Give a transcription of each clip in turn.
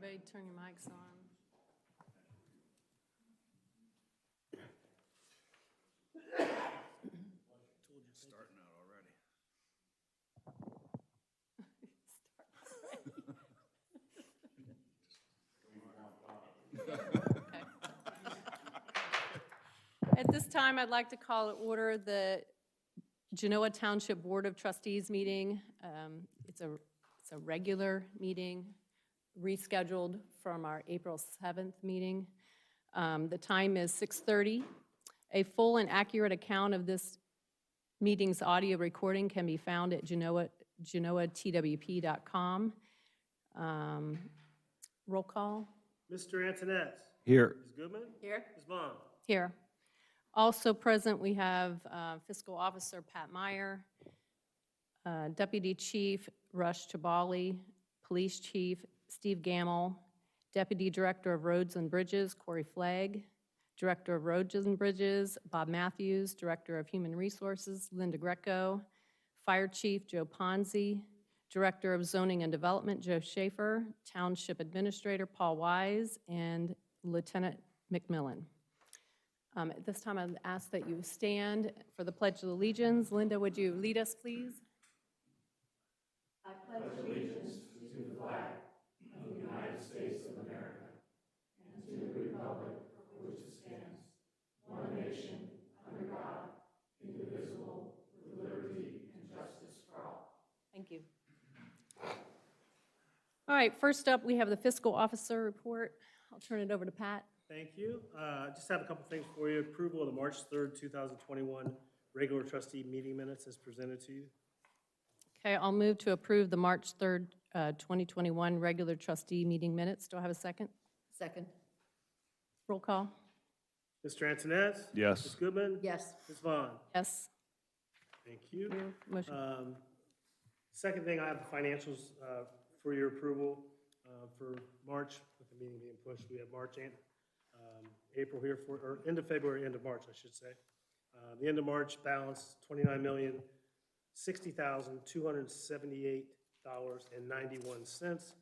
Everybody turn your mics on. Starting out already. At this time, I'd like to call to order the Genoa Township Board of Trustees meeting. It's a regular meeting, rescheduled from our April 7th meeting. The time is 6:30. A full and accurate account of this meeting's audio recording can be found at genoatwp.com. Roll call. Mr. Antoinette. Here. Ms. Goodman. Here. Ms. Vaughn. Here. Also present, we have Fiscal Officer Pat Meyer, Deputy Chief Rush Chabali, Police Chief Steve Gamble, Deputy Director of Roads and Bridges Corey Flagg, Director of Roads and Bridges Bob Matthews, Director of Human Resources Linda Greco, Fire Chief Joe Ponzi, Director of Zoning and Development Joe Schaefer, Township Administrator Paul Wise, and Lieutenant McMillan. At this time, I'd ask that you stand for the Pledge of Allegiance. Linda, would you lead us, please? I pledge allegiance to the flag of the United States of America and to the republic for which it stands, one nation, under God, indivisible, with liberty and justice for all. Thank you. All right, first up, we have the Fiscal Officer report. I'll turn it over to Pat. Thank you. Just have a couple things for you. Approval of the March 3rd, 2021 regular trustee meeting minutes as presented to you. Okay, I'll move to approve the March 3rd, 2021 regular trustee meeting minutes. Do I have a second? Second. Roll call. Mr. Antoinette. Yes. Ms. Goodman. Yes. Ms. Vaughn. Yes. Thank you. Motion. Second thing, I have the financials for your approval for March, with the meeting being pushed. We have March and April here for, or end of February, end of March, I should say. The end of March balance, $29,060,278.91.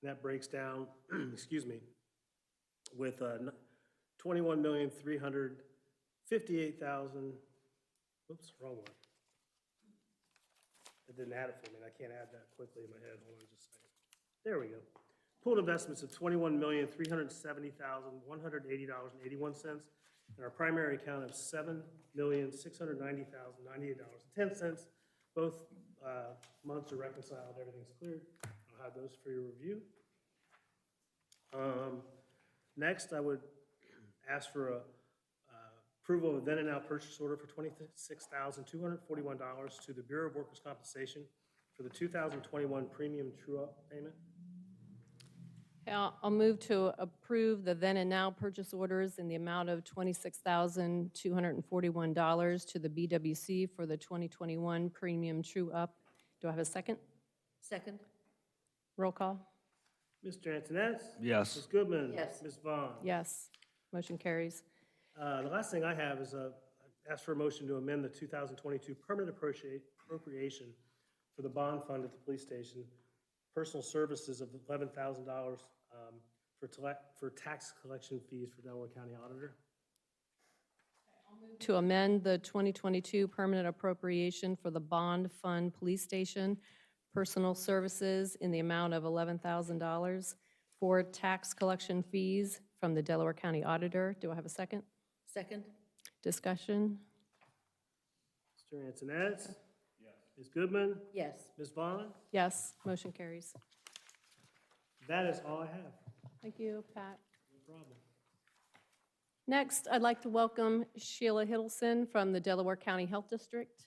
That breaks down, excuse me, with $21,358,000. Oops, wrong one. It didn't add it for me, and I can't add that quickly in my head. Hold on just a second. There we go. Pooled investments of $21,370,180.81, and our primary account of $7,690,098.10. Both months are reconciled, everything's cleared. I'll have those for your review. Next, I would ask for approval of a then and now purchase order for $26,241 to the Bureau of Workers' Compensation for the 2021 premium true-up payment. Okay, I'll move to approve the then and now purchase orders in the amount of $26,241 to the BWC for the 2021 premium true-up. Do I have a second? Second. Roll call. Mr. Antoinette? Yes. Ms. Goodman? Yes. Ms. Vaughn? Yes. Motion carries. The last thing I have is ask for a motion to amend the 2022 permanent appropriation for the bond fund at the police station, personal services of $11,000 for tax collection fees for Delaware County Auditor. To amend the 2022 permanent appropriation for the bond fund police station, personal services in the amount of $11,000 for tax collection fees from the Delaware County Auditor. Do I have a second? Second. Discussion? Mr. Antoinette? Yes. Ms. Goodman? Yes. Ms. Vaughn? Yes, motion carries. That is all I have. Thank you, Pat. No problem. Next, I'd like to welcome Sheila Hiddleston from the Delaware County Health District.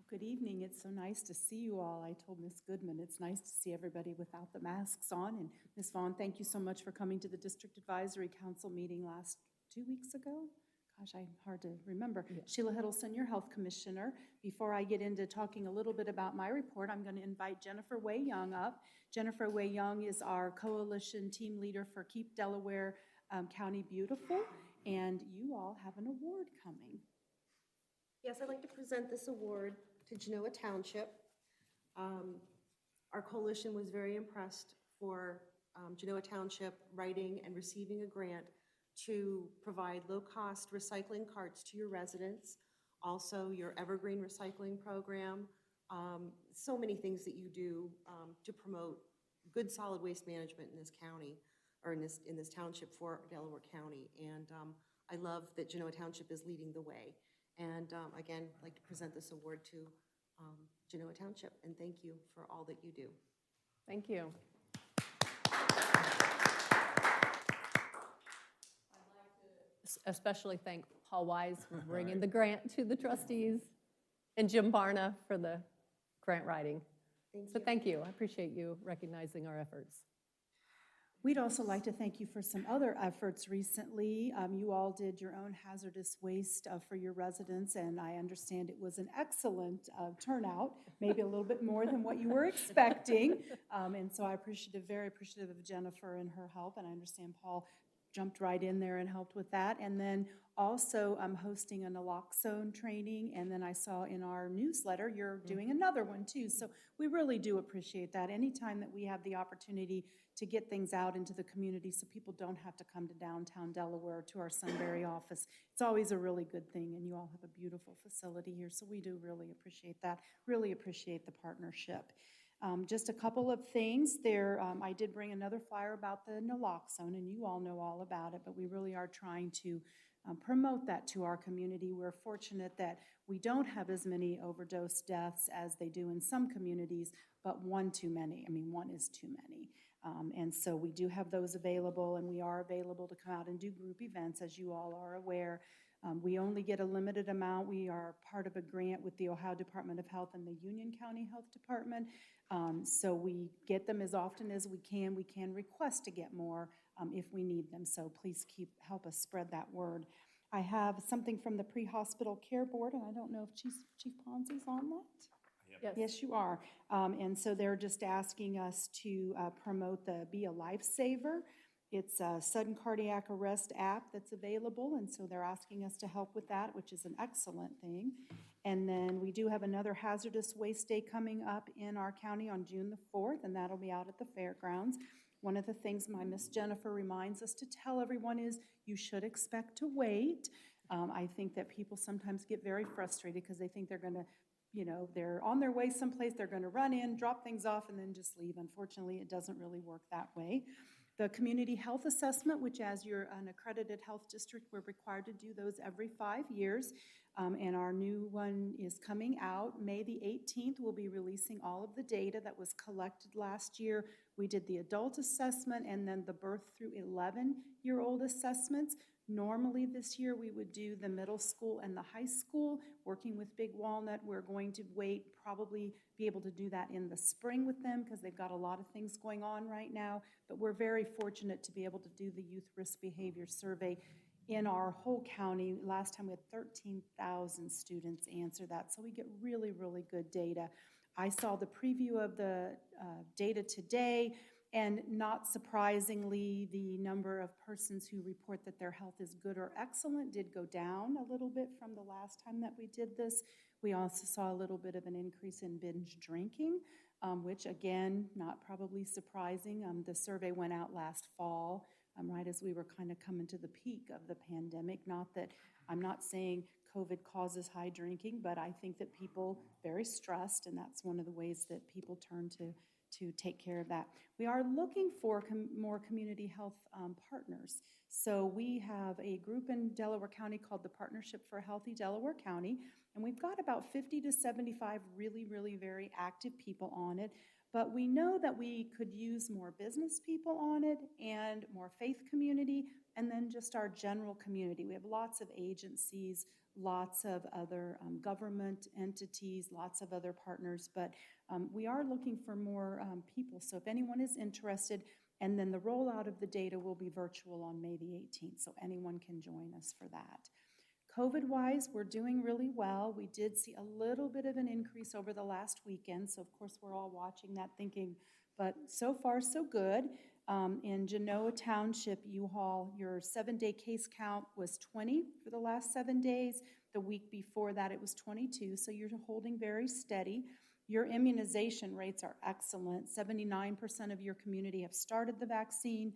Good evening. It's so nice to see you all. I told Ms. Goodman it's nice to see everybody without the masks on. And Ms. Vaughn, thank you so much for coming to the District Advisory Council meeting last 2 weeks ago. Gosh, I'm hard to remember. Yeah. Sheila Hiddleston, your Health Commissioner. Before I get into talking a little bit about my report, I'm going to invite Jennifer Way Young up. Jennifer Way Young is our coalition team leader for Keep Delaware County Beautiful, and you all have an award coming. Yes, I'd like to present this award to Genoa Township. Our coalition was very impressed for Genoa Township writing and receiving a grant to provide low-cost recycling carts to your residents, also your evergreen recycling program, so many things that you do to promote good solid waste management in this county, or in this township for Delaware County. And I love that Genoa Township is leading the way. And again, I'd like to present this award to Genoa Township, and thank you for all that you do. Thank you. Especially thank Paul Wise for bringing the grant to the trustees, and Jim Barna for the grant writing. So thank you. I appreciate you recognizing our efforts. We'd also like to thank you for some other efforts recently. You all did your own hazardous waste for your residents, and I understand it was an excellent turnout, maybe a little bit more than what you were expecting. And so I'm very appreciative of Jennifer and her help, and I understand Paul jumped right in there and helped with that. And then also I'm hosting a naloxone training, and then I saw in our newsletter you're doing another one too. So we really do appreciate that. Anytime that we have the opportunity to get things out into the community so people don't have to come to downtown Delaware to our Sunbury office, it's always a really good thing, and you all have a beautiful facility here, so we do really appreciate that, really appreciate the partnership. Just a couple of things there. I did bring another flyer about the naloxone, and you all know all about it, but we really are trying to promote that to our community. We're fortunate that we don't have as many overdose deaths as they do in some communities, but one too many. I mean, one is too many. And so we do have those available, and we are available to come out and do group events, as you all are aware. We only get a limited amount. We are part of a grant with the Ohio Department of Health and the Union County Health Department. So we get them as often as we can. We can request to get more if we need them. So please help us spread that word. I have something from the Pre-Hospital Care Board, and I don't know if Chief Ponzi's on that? Yes, you are. And so they're just asking us to promote the Be a Lifesaver. It's a sudden cardiac arrest app that's available, and so they're asking us to help with that, which is an excellent thing. And then we do have another Hazardous Waste Day coming up in our county on June the 4th, and that'll be out at the fairgrounds. One of the things my Miss Jennifer reminds us to tell everyone is you should expect to wait. I think that people sometimes get very frustrated because they think they're going to, they're on their way someplace, they're going to run in, drop things off, and then just leave. Unfortunately, it doesn't really work that way. The community health assessment, which as you're an accredited health district, we're required to do those every 5 years. And our new one is coming out. May the 18th, we'll be releasing all of the data that was collected last year. We did the adult assessment and then the birth through 11-year-old assessments. Normally this year we would do the middle school and the high school. Working with Big Walnut, we're going to probably be able to do that in the spring with them because they've got a lot of things going on right now. But we're very fortunate to be able to do the youth risk behavior survey in our whole county. Last time we had 13,000 students answer that, so we get really, really good data. I saw the preview of the data today, and not surprisingly, the number of persons who report that their health is good or excellent did go down a little bit from the last time that we did this. We also saw a little bit of an increase in binge drinking, which again, not probably surprising. The survey went out last fall, right as we were kind of coming to the peak of the pandemic. Not that I'm not saying COVID causes high drinking, but I think that people very stressed, and that's one of the ways that people turn to take care of that. We are looking for more community health partners. So we have a group in Delaware County called the Partnership for a Healthy Delaware County, and we've got about 50 to 75 really, really very active people on it. But we know that we could use more business people on it and more faith community, and then just our general community. We have lots of agencies, lots of other government entities, lots of other partners, but we are looking for more people. So if anyone is interested, and then the rollout of the data will be virtual on May the 18th, so anyone can join us for that. COVID-wise, we're doing really well. We did see a little bit of an increase over the last weekend, so of course we're all watching that thinking, but so far so good. In Genoa Township, U-Haul, your 7-day case count was 20 for the last 7 days. The week before that, it was 22, so you're holding very steady. Your immunization rates are excellent. 79% of your community have started the vaccine.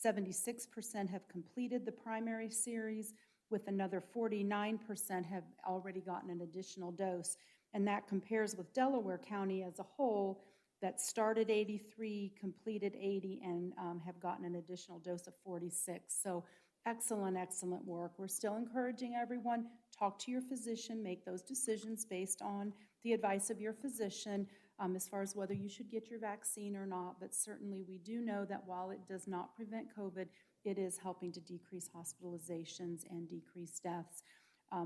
76% have completed the primary series, with another 49% have already gotten an additional dose. And that compares with Delaware County as a whole, that started 83, completed 80, and have gotten an additional dose of 46. So excellent, excellent work. We're still encouraging everyone, talk to your physician, make those decisions based on the advice of your physician as far as whether you should get your vaccine or not. But certainly we do know that while it does not prevent COVID, it is helping to decrease hospitalizations and decrease deaths.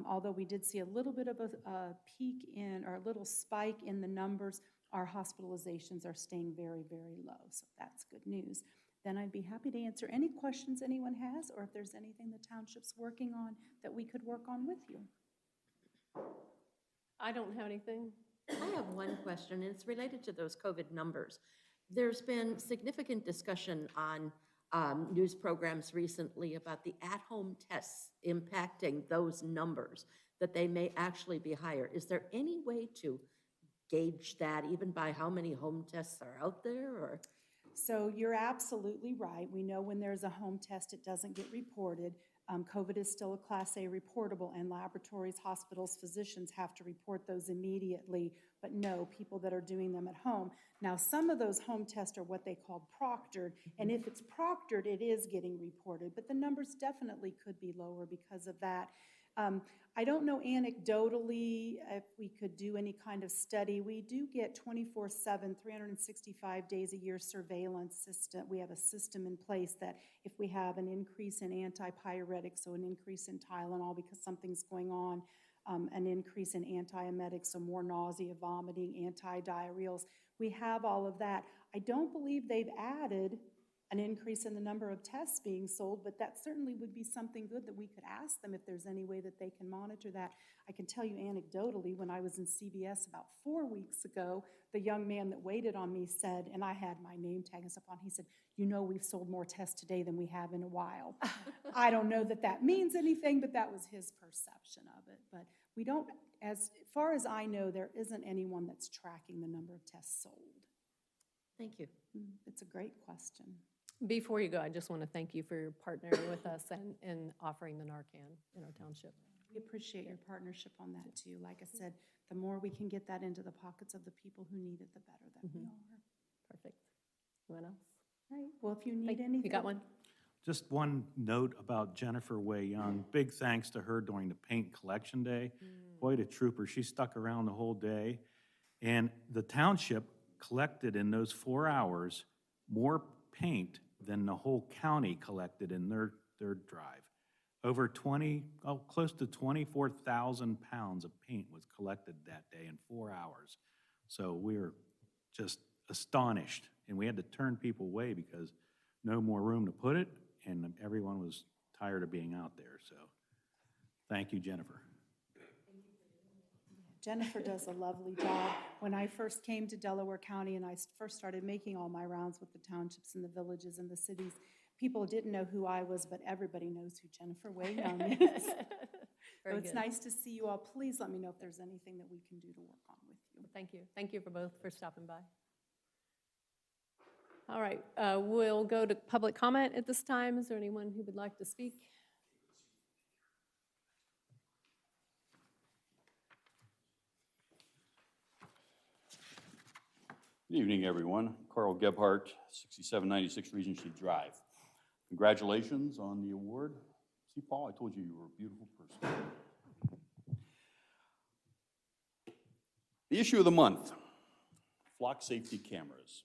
Although we did see a little bit of a peak in, or a little spike in the numbers, our hospitalizations are staying very, very low. So that's good news. Then I'd be happy to answer any questions anyone has, or if there's anything the township's working on that we could work on with you. I don't have anything. I have one question, and it's related to those COVID numbers. There's been significant discussion on news programs recently about the at-home tests impacting those numbers, that they may actually be higher. Is there any way to gauge that, even by how many home tests are out there, or? So you're absolutely right. We know when there's a home test, it doesn't get reported. COVID is still a Class A reportable, and laboratories, hospitals, physicians have to report those immediately, but no, people that are doing them at home. Now, some of those home tests are what they call proctored, and if it's proctored, it is getting reported, but the numbers definitely could be lower because of that. I don't know anecdotally if we could do any kind of study. We do get 24/7, 365 days a year surveillance system. We have a system in place that if we have an increase in antipyretics, so an increase in Tylenol because something's going on, an increase in antiemetics, so more nausea, vomiting, antidiarrheals, we have all of that. I don't believe they've added an increase in the number of tests being sold, but that certainly would be something good that we could ask them if there's any way that they can monitor that. I can tell you anecdotally, when I was in CBS about 4 weeks ago, the young man that waited on me said, and I had my name tag and stuff on, he said, "You know, we've sold more tests today than we have in a while." I don't know that that means anything, but that was his perception of it. But we don't, as far as I know, there isn't anyone that's tracking the number of tests sold. Thank you. It's a great question. Before you go, I just want to thank you for partnering with us and offering the Narcan in our township. We appreciate your partnership on that too. Like I said, the more we can get that into the pockets of the people who need it, the better that we are. Perfect. Anyone else? All right, well, if you need Thank- anything. You got one? Just one note about Jennifer Way Young. Big thanks to her during the paint collection day. Boy, the trooper, she stuck around the whole day. And the township collected in those 4 hours more paint than the whole county collected in their drive. Over close to 24,000 pounds of paint was collected that day in 4 hours. So we were just astonished, and we had to turn people away because no more room to put it, and everyone was tired of being out there. So thank you, Jennifer. Jennifer does a lovely job. When I first came to Delaware County and I first started making all my rounds with the townships and the villages and the cities, people didn't know who I was, but everybody knows who Jennifer Way Young is. So Very it's good. nice to see you all. Please let me know if there's anything that we can do to work on with you. Thank you. Thank you for both for stopping by. All right, we'll go to public comment at this time. Is there anyone who would like to speak? Good evening, everyone. Carl Gebhardt, 6796 Regency Drive. Congratulations on the award. See, Paul, I told you you were a beautiful person. The issue of the month, flock safety cameras.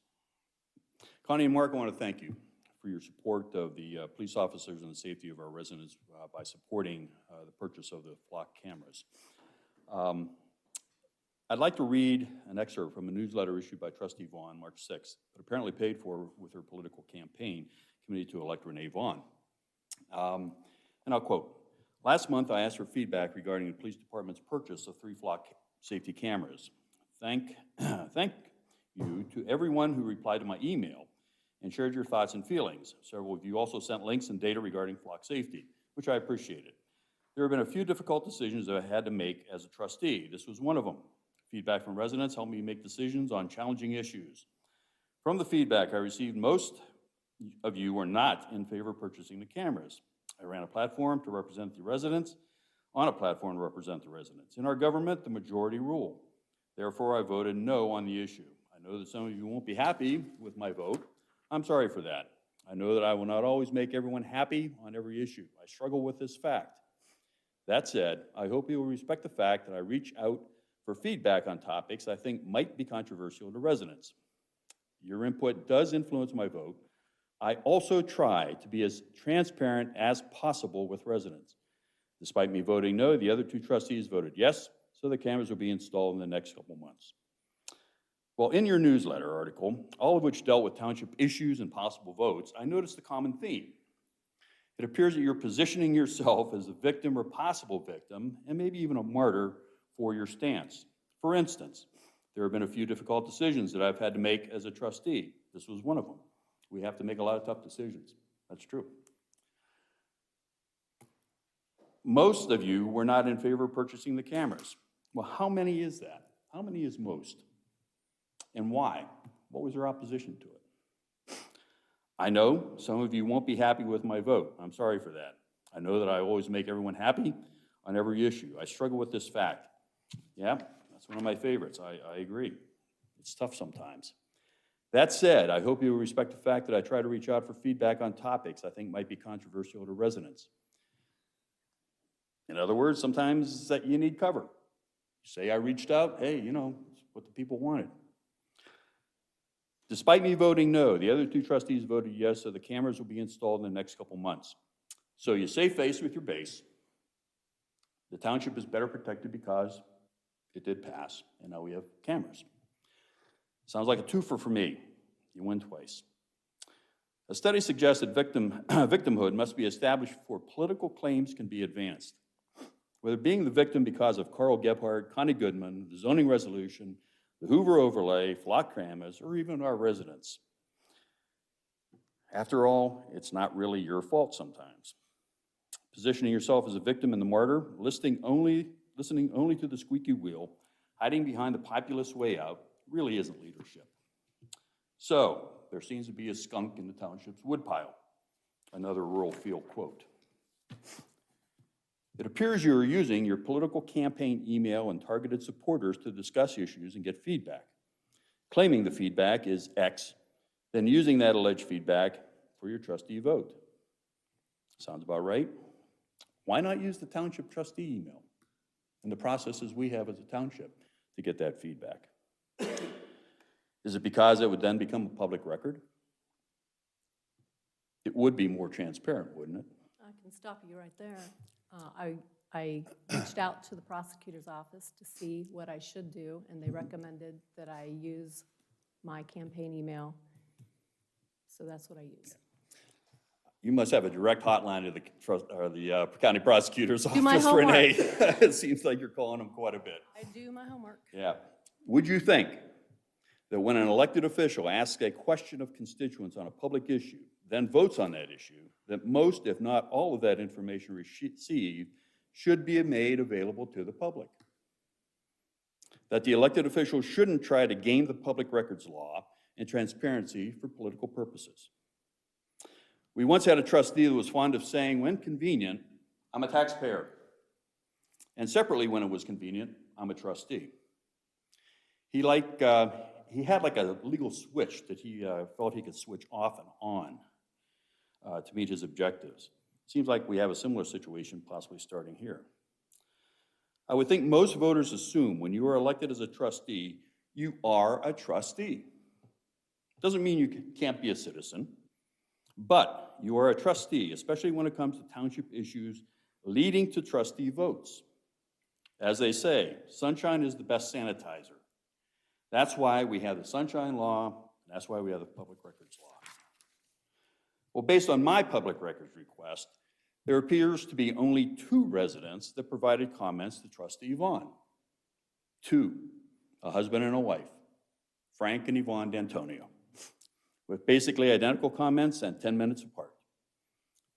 Connie and Mark, I want to thank you for your support of the police officers and the safety of our residents by supporting the purchase of the flock cameras. I'd like to read an excerpt from a newsletter issued by Trustee Vaughn, March 6th, but apparently paid for with her political campaign committee to elect Renee Vaughn. And I'll quote, "Last month, I asked for feedback regarding the police department's purchase of 3 flock safety cameras. Thank you to everyone who replied to my email and shared your thoughts and feelings. Several of you also sent links and data regarding flock safety, which I appreciated. There have been a few difficult decisions that I had to make as a trustee. This was one of them. Feedback from residents helped me make decisions on challenging issues. From the feedback I received, most of you were not in favor of purchasing the cameras. I ran a platform to represent the residents, on a platform to represent the residents. In our government, the majority rule. Therefore, I voted no on the issue. I know that some of you won't be happy with my vote. I'm sorry for that. I know that I will not always make everyone happy on every issue. I struggle with this fact. That said, I hope you will respect the fact that I reach out for feedback on topics I think might be controversial to residents. Your input does influence my vote. I also try to be as transparent as possible with residents. Despite me voting no, the other two trustees voted yes, so the cameras will be installed in the next couple months. Well, in your newsletter article, all of which dealt with township issues and possible votes, I noticed a common theme. It appears that you're positioning yourself as a victim or possible victim, and maybe even a martyr for your stance. For instance, there have been a few difficult decisions that I've had to make as a trustee. This was one of them. We have to make a lot of tough decisions. That's true. Most of you were not in favor of purchasing the cameras. Well, how many is that? How many is most? And why? What was your opposition to it? I know some of you won't be happy with my vote. I'm sorry for that. I know that I always make everyone happy on every issue. I struggle with this fact. Yeah, that's one of my favorites. I agree. It's tough sometimes. That said, I hope you will respect the fact that I try to reach out for feedback on topics I think might be controversial to residents. In other words, sometimes that you need cover. You say I reached out, hey, you know, it's what the people wanted. Despite me voting no, the other two trustees voted yes, so the cameras will be installed in the next couple months. So you save face with your base. The township is better protected because it did pass, and now we have cameras. Sounds like a twofer for me. You win twice. A study suggests that victimhood must be established before political claims can be advanced. Whether being the victim because of Carl Gebhardt, Connie Goodman, the zoning resolution, the Hoover overlay, flock cameras, or even our residents. After all, it's not really your fault sometimes. Positioning yourself as a victim and the martyr, listening only to the squeaky wheel, hiding behind the populist way out, really isn't leadership. So, there seems to be a skunk in the township's woodpile. Another rural field quote. It appears you are using your political campaign email and targeted supporters to discuss issues and get feedback, claiming the feedback is X, then using that alleged feedback for your trustee vote. Sounds about right? Why not use the township trustee email and the processes we have as a township to get that feedback? Is it because it would then become a public record? It would be more transparent, wouldn't it? I can stop you right there. I reached out to the prosecutor's office to see what I should do, and they recommended that I use my campaign email. So that's what I use. You must have a direct hotline to the county prosecutor's Do my office, homework. Renee. It seems like you're calling them quite a bit. I do my homework. Yeah. Would you think that when an elected official asks a question of constituents on a public issue, then votes on that issue, that most, if not all of that information received should be made available to the public? That the elected official shouldn't try to game the public records law and transparency for political purposes? We once had a trustee that was fond of saying, when convenient, I'm a taxpayer. And separately, when it was convenient, I'm a trustee. He had like a legal switch that he felt he could switch off and on to meet his objectives. Seems like we have a similar situation possibly starting here. I would think most voters assume when you are elected as a trustee, you are a trustee. Doesn't mean you can't be a citizen, but you are a trustee, especially when it comes to township issues leading to trustee votes. As they say, sunshine is the best sanitizer. That's why we have the Sunshine Law, and that's why we have the Public Records Law. Well, based on my public records request, there appears to be only 2 residents that provided comments to Trustee Vaughn. 2, a husband and a wife, Frank and Yvonne D'Antonio, with basically identical comments and 10 minutes apart.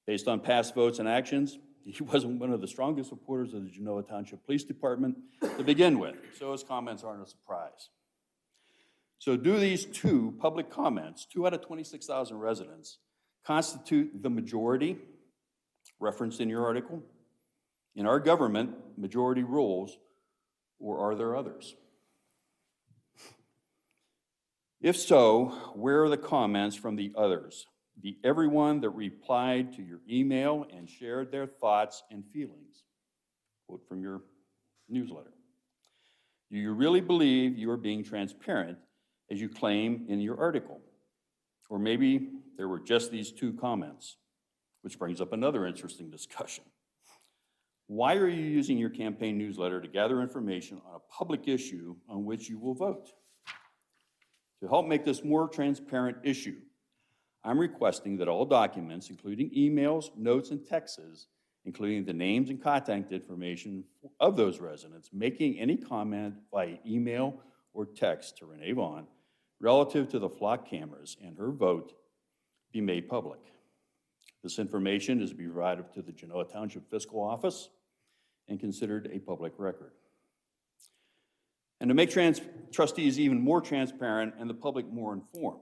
Based on past votes and actions, He wasn't one of the strongest supporters of the Genoa Township Police Department to begin with, so his comments aren't a surprise. So do these two public comments, 2 out of 26,000 residents, constitute the majority referenced in your article? In our government, majority rules, or are there others? If so, where are the comments from the others? Everyone that replied to your email and shared their thoughts and feelings. Quote from your newsletter. Do you really believe you are being transparent as you claim in your article? Or maybe there were just these two comments, which brings up another interesting discussion. Why are you using your campaign newsletter to gather information on a public issue on which you will vote? To help make this more transparent issue, I'm requesting that all documents, including emails, notes, and texts, including the names and contact information of those residents making any comment via email or text to Renee Vaughn relative to the flock cameras and her vote, be made public. This information is to be provided to the Genoa Township Fiscal Office and considered a public record. And to make trustees even more transparent and the public more informed,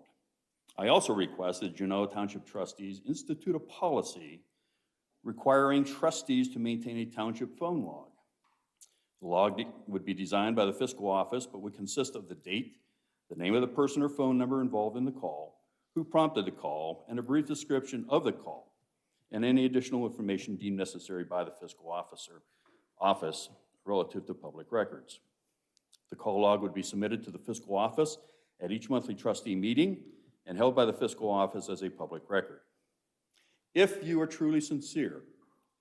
I also request that Genoa Township trustees institute a policy requiring trustees to maintain a township phone log. The log would be designed by the fiscal office, but would consist of the date, the name of the person or phone number involved in the call, who prompted the call, and a brief description of the call, and any additional information deemed necessary by the fiscal office relative to public records. The call log would be submitted to the fiscal office at each monthly trustee meeting and held by the fiscal office as a public record. If you are truly sincere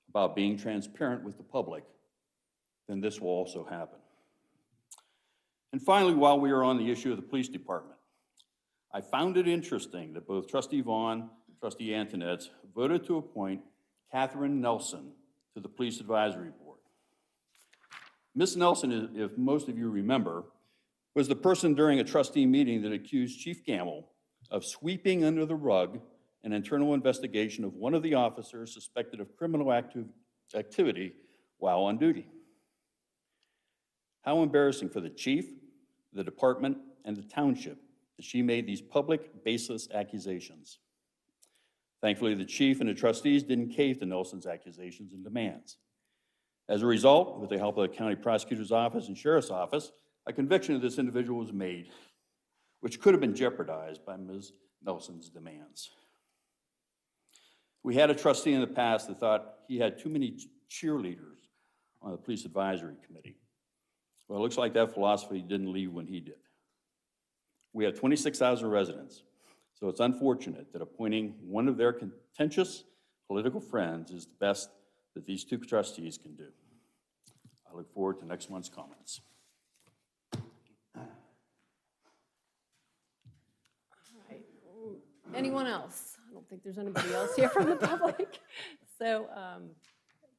about being transparent with the public, then this will also happen. And finally, while we are on the issue of the police department, I found it interesting that both Trustee Vaughn and Trustee Antonetts voted to appoint Catherine Nelson to the Police Advisory Board. Ms. Nelson, if most of you remember, was the person during a trustee meeting that accused Chief Gamble of sweeping under the rug an internal investigation of one of the officers suspected of criminal activity while on duty. How embarrassing for the chief, the department, and the township that she made these public, baseless accusations. Thankfully, the chief and the trustees didn't cave to Nelson's accusations and demands. As a result, with the help of the county prosecutor's office and sheriff's office, a conviction of this individual was made, which could have been jeopardized by Ms. Nelson's demands. We had a trustee in the past that thought he had too many cheerleaders on the police advisory committee. Well, it looks like that philosophy didn't leave when he did. We have 26,000 residents, so it's unfortunate that appointing one of their contentious political friends is the best that these two trustees can do. I look forward to next month's comments. Anyone else? I don't think there's anybody else here from the public. So,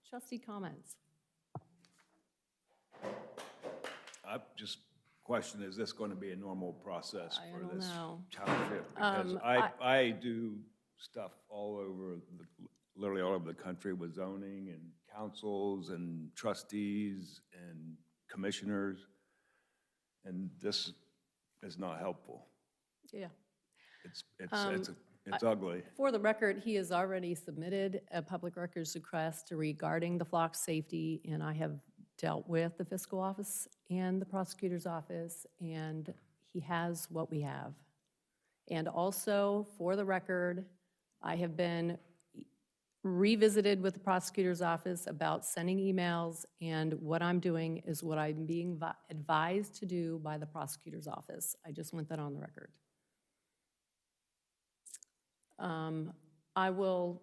trustee comments. I just question, is this going to be a normal process I for don't this know. township? Because I do stuff all over, literally all over the country with zoning and councils and trustees and commissioners, and this is not helpful. Yeah. It's ugly. For the record, he has already submitted a public records request regarding the flock safety, and I have dealt with the fiscal office and the prosecutor's office, and he has what we have. And also, for the record, I have been revisited with the prosecutor's office about sending emails, and what I'm doing is what I'm being advised to do by the prosecutor's office. I just want that on the record. I will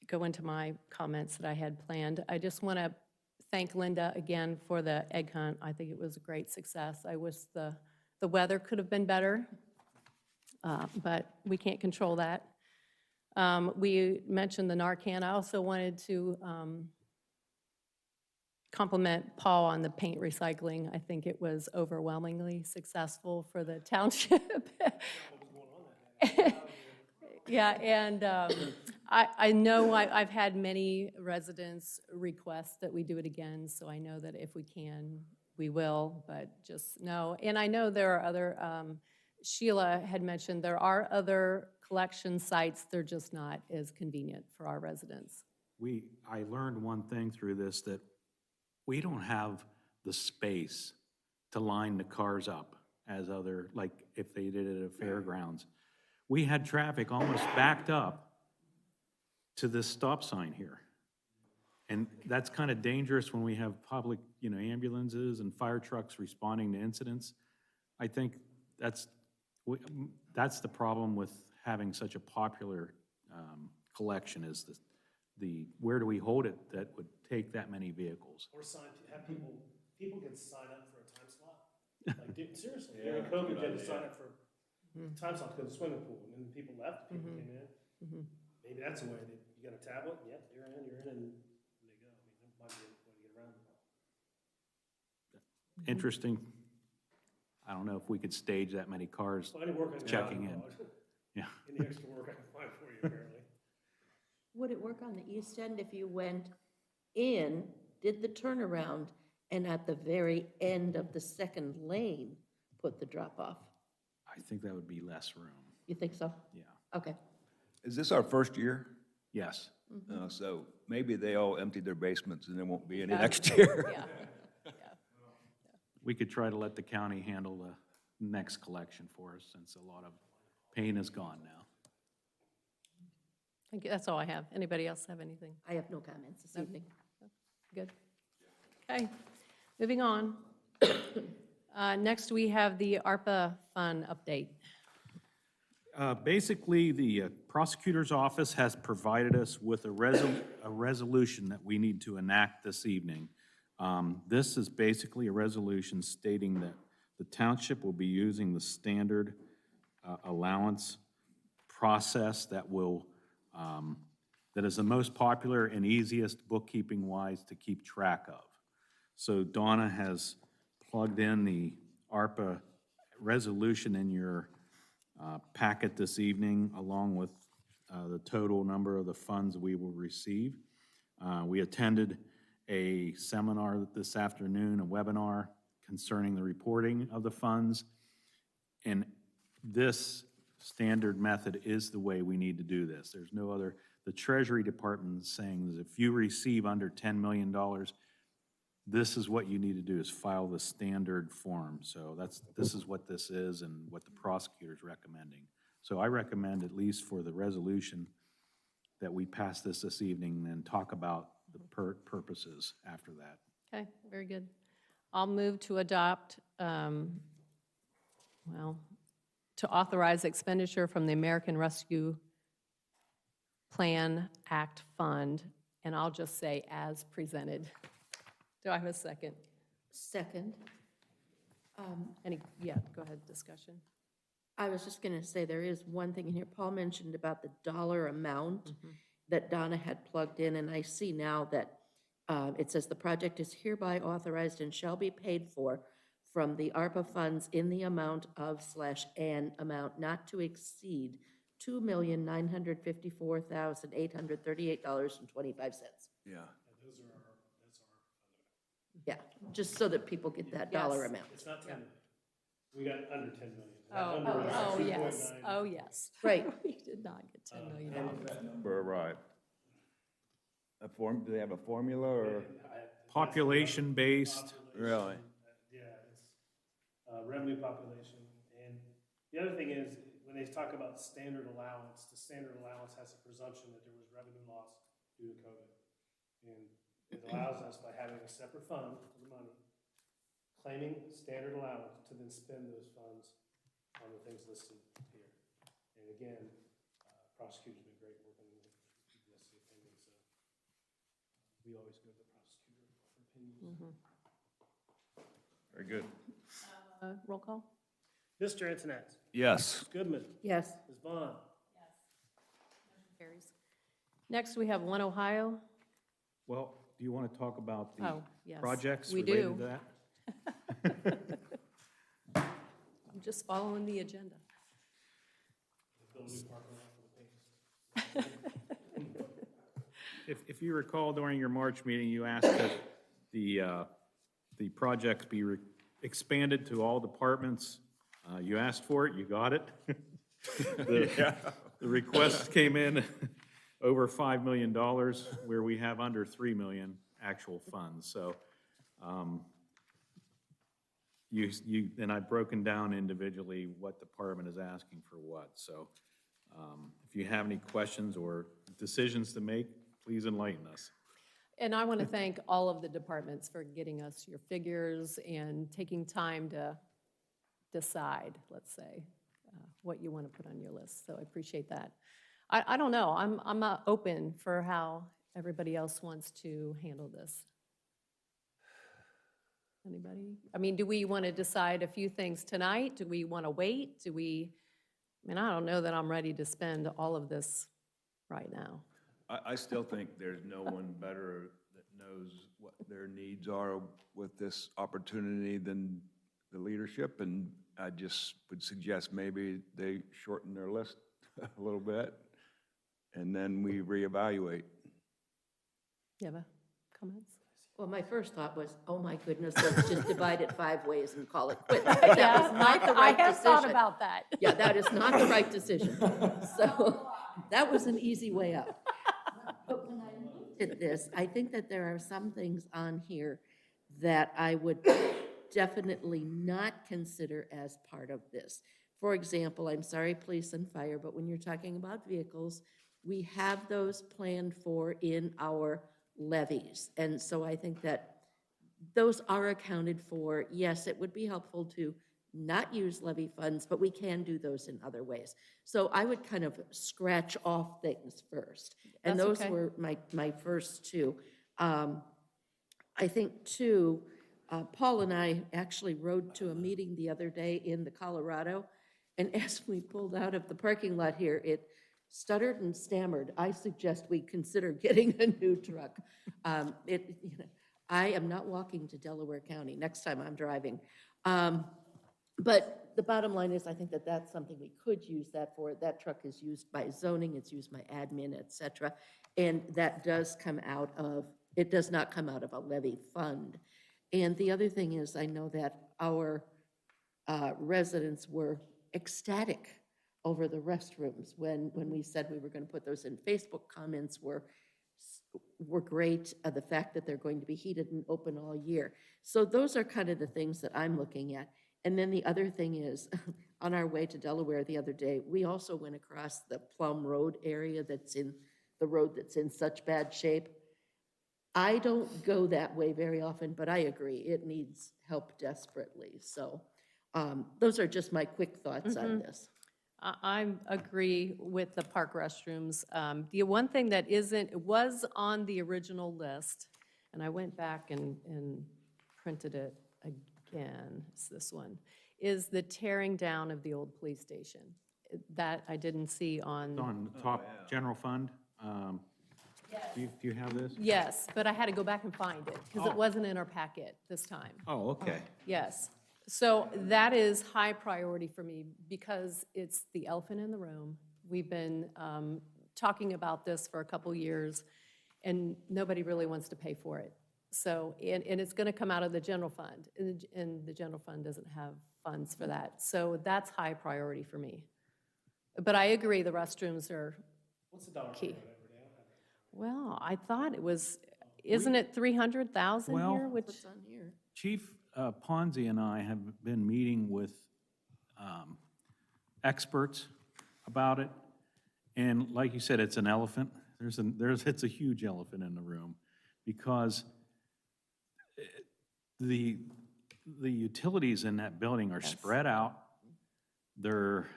go into my comments that I had planned. I just want to thank Linda again for the egg hunt. I think it was a great success. I wish the weather could have been better, but we can't control that. We mentioned the Narcan. I also wanted to compliment Paul on the paint recycling. I think it was overwhelmingly successful for the township. Yeah, and I know I've had many residents request that we do it again, so I know that if we can, we will, but just know. And I know there are other, Sheila had mentioned, there are other collection sites, they're just not as convenient for our residents. I learned one thing through this, that we don't have the space to line the cars up as other, like if they did it at a fairgrounds. We had traffic almost backed up to this stop sign here. And that's kind of dangerous when we have public, ambulances and fire trucks responding to incidents. I think that's the problem with having such a popular collection, is where do we hold it that would take that many vehicles? Or have people can sign up for a time slot. Like, seriously, during COVID, they had to sign up for a time slot to go to the swimming pool, and then people left, people came in. Maybe that's a way that you got a tablet, yep, you're in, and they go. I mean, that might be a way to get around it. Interesting. I don't know if we could stage that many cars Well, any work I can checking find, in. Yeah. Any extra work I can find for you, apparently. Would it work on the east end if you went in, did the turnaround, and at the very end of the second lane, put the drop-off? I think that would be less room. You think so? Yeah. Okay. Is this our first year? Yes. So maybe they all emptied their basements and there won't be any next year. Yeah. We could try to let the county handle the next collection for us, since a lot of pain is gone now. Thank you, that's all I have. Anybody else have anything? I have no comments this evening. Good. Okay, moving on. Next, we have the ARPA fund update. Basically, the prosecutor's office has provided us with a resolution that we need to enact this evening. This is basically a resolution stating that the township will be using the standard allowance process that is the most popular and easiest bookkeeping-wise to keep track of. So Donna has plugged in the ARPA resolution in your packet this evening, along with the total number of the funds we will receive. We attended a seminar this afternoon, a webinar concerning the reporting of the funds. And this standard method is the way we need to do this. There's no other. The Treasury Department is saying that if you receive under $10 million, this is what you need to do, is file the standard form. So this is what this is and what the prosecutor's recommending. So I recommend, at least for the resolution, that we pass this evening and talk about the purposes after that. Okay, very good. I'll move to adopt, to authorize expenditure from the American Rescue Plan Act Fund, and I'll just say as presented. Do I have a second? Second. Go ahead, discussion. I was just going to say, there is one thing in here. Paul mentioned about the dollar amount that Donna had plugged in, and I see now that it says the project is hereby authorized and shall be paid for from the ARPA funds in the amount of /an amount not to exceed $2,954,838.25. Yeah. Yeah, just so that people get that dollar Yes. amount. It's not 10 million. We got under 10 million. That Oh, number is oh, 2.9. yes, oh, yes. Right. We did not get $10 million. Number arrived. Do they have a formula or? Population-based. Really? Yeah, it's revenue population. And the other thing is, when they talk about standard allowance, the standard allowance has a presumption that there was revenue loss due to COVID. And it allows us, by having a separate fund for the money, claiming standard allowance to then spend those funds on the things listed here. And again, prosecutor's been great working with the opinion, so we always go to the prosecutor for opinions. Very good. Roll call? Mr. Antoinette? Yes. Ms. Goodman? Yes. Ms. Vaughn? Carries. Next, we have One Ohio. Well, do you want to talk about the Oh, yes, projects we related do. to that? I'm just following the agenda. Build a new parking lot for the paint. if you recall during your March meeting, you asked that the project be expanded to all departments. You asked for it, you got it. The request came in over $5 million, where we have under 3 million actual funds, so, and I've broken down individually what department is asking for what, so, if you have any questions or decisions to make, please enlighten us. And I want to thank all of the departments for getting us your figures and taking time to decide, let's say, what you want to put on your list. So I appreciate that. I don't know, I'm open for how everybody else wants to handle this. Anybody? I mean, do we want to decide a few things tonight? Do we want to wait? I mean, I don't know that I'm ready to spend all of this right now. I still think there's no one better that knows what their needs are with this opportunity than the leadership, and I just would suggest maybe they shorten their list a little bit, and then we reevaluate. You have comments? Well, my first thought was, oh my goodness, let's just divide it 5 ways and call it quits. But that was not the right decision. I have thought about that. Yeah, that is not the right decision. So that was an easy way out. But when I looked at this, I think that there are some things on here that I would definitely not consider as part of this. For example, I'm sorry, police and fire, but when you're talking about vehicles, we have those planned for in our levies. And so I think that those are accounted for. Yes, it would be helpful to not use levy funds, but we can do those in other ways. So I would kind of scratch off things first. And That's those okay. were my first two. I think too, Paul and I actually rode to a meeting the other day in the Colorado, and as we pulled out of the parking lot here, it stuttered and stammered. I suggest we consider getting a new truck. I am not walking to Delaware County next time I'm driving. But the bottom line is, I think that that's something we could use that for. That truck is used by zoning, it's used by admin, et cetera. And that does come out of, it does not come out of a levy fund. And the other thing is, I know that our residents were ecstatic over the restrooms when we said we were going to put those in. Facebook comments were great. The fact that they're going to be heated and open all year. So those are kind of the things that I'm looking at. And then the other thing is, on our way to Delaware the other day, we also went across the Plum Road area that's in such bad shape. I don't go that way very often, but I agree, it needs help desperately. So those are just my quick thoughts on this. I agree with the park restrooms. The one thing that it was on the original list, and I went back and printed it again, it's this one, is the tearing down of the old police station. That I didn't see on. It's on the top general fund. Do you have this? Yes, but I had to go back and find it, because it wasn't in our packet this time. Oh, okay. Yes. So that is high priority for me because it's the elephant in the room. We've been talking about this for a couple years, and nobody really wants to pay for it. So, and it's going to come out of the general fund, and the general fund doesn't have funds for that. So that's high priority for me. But I agree, the restrooms are What's the dollar key. figure? Well, I thought it was, isn't it 300,000 Well- here, which? What's on here? Chief Ponzi and I have been meeting with experts about it, and like you said, it's an elephant. It's a huge elephant in the room, because the utilities in that building are spread out. They're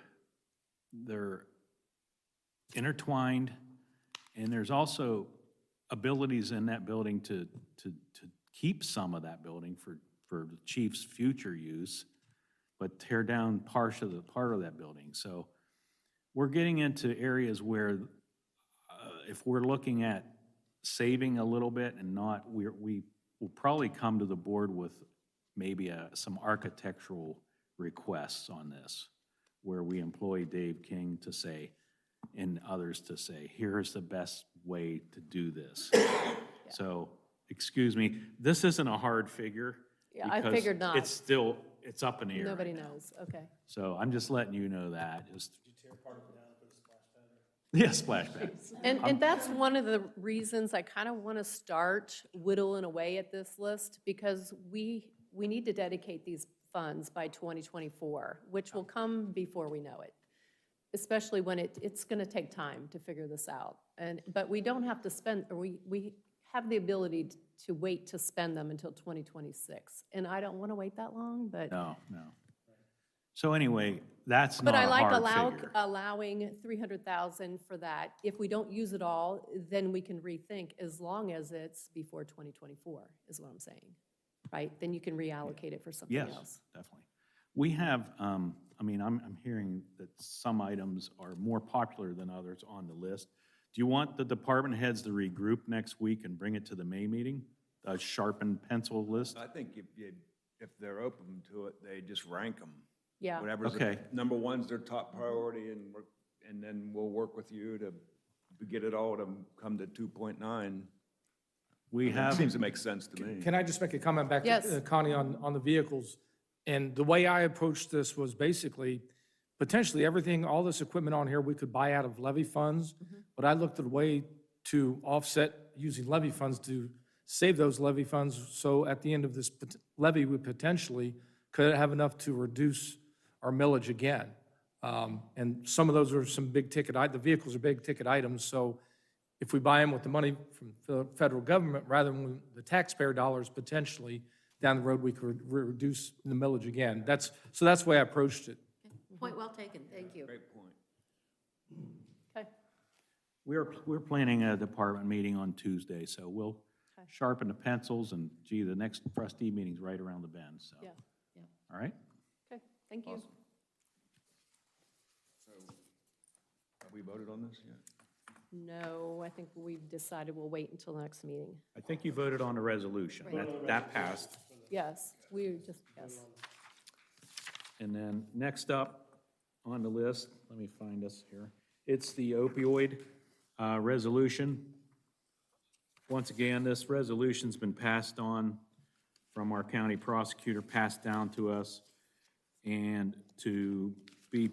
intertwined, and there's also abilities in that building to keep some of that building for the chief's future use, but tear down part of that building. So we're getting into areas where if we're looking at saving a little bit and not, we will probably come to the board with maybe some architectural requests on this, where we employ Dave King to say, and others to say, here's the best way to do this. So, excuse me, this isn't a hard figure. Yeah, I because figured not. It's still, it's up in the air Nobody right now. knows, okay. So I'm just letting you know that. Yeah, splash pad. And that's one of the reasons I kind of want to start whittling away at this list, because we need to dedicate these funds by 2024, which will come before we know it, especially when it's going to take time to figure this out. But we don't have to spend, or we have the ability to wait to spend them until 2026. And I don't want to wait that long, but. No. So anyway, that's But not I a like hard figure. allowing 300,000 for that. If we don't use it all, then we can rethink, as long as it's before 2024, is what I'm saying, right? Then you can reallocate it for something Yes, else. definitely. We have, I'm hearing that some items are more popular than others on the list. Do you want the department heads to regroup next week and bring it to the May meeting? A sharpened pencil list? I think if they're open to it, they just rank them. Yeah. Whatever's, Okay. number one's their top priority, and then we'll work with you to get it all to come to 2.9. We That have, seems to make sense to me. Can I just make a comment back Yes. to Connie on the vehicles? And the way I approached this was basically, potentially everything, all this equipment on here, we could buy out of levy funds. But I looked at a way to offset using levy funds to save those levy funds. So at the end of this levy, we potentially could have enough to reduce our millage again. And some of those are some big ticket, the vehicles are big ticket items. So if we buy them with the money from the federal government rather than the taxpayer dollars, potentially down the road, we could reduce the millage again. So that's the way I approached it. Point well taken, thank you. Great point. Okay. we're planning a department meeting on Tuesday, so we'll sharpen the pencils, and gee, the next trustee meeting's right around the bend, so. Yeah. All right? Okay, thank you. So, have we voted on this yet? No, I think we've decided we'll wait until the next meeting. I think you voted on a resolution. That passed. Yes, yes. And then next up on the list, let me find this here. It's the opioid resolution. Once again, this resolution's been passed on from our county prosecutor, passed down to us. And to be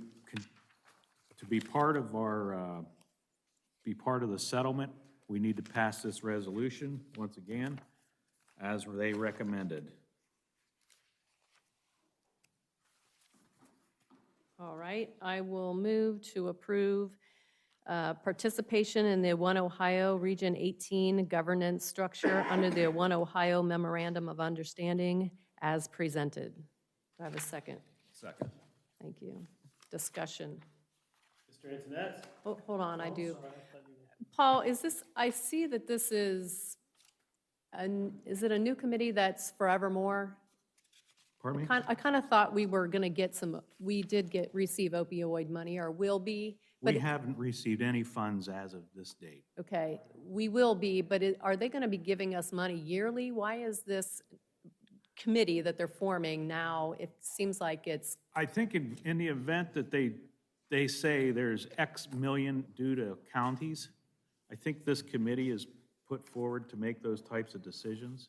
part of our, be part of the settlement, we need to pass this resolution once again, as they recommended. All right, I will move to approve participation in the One Ohio Region 18 governance structure under the One Ohio Memorandum of Understanding as presented. Do I have a second? Second. Thank you. Discussion. Mr. Antoinette? Oh, hold on, I do. Paul, is this, I see that this is it a new committee that's forevermore? Pardon me? I kind of thought we were going to get we did receive opioid money, or will be. But We haven't received any funds as of this date. okay, we will be, but are they going to be giving us money yearly? Why is this committee that they're forming now, it seems like it's, I think in the event that they say there's X million due to counties, I think this committee is put forward to make those types of decisions.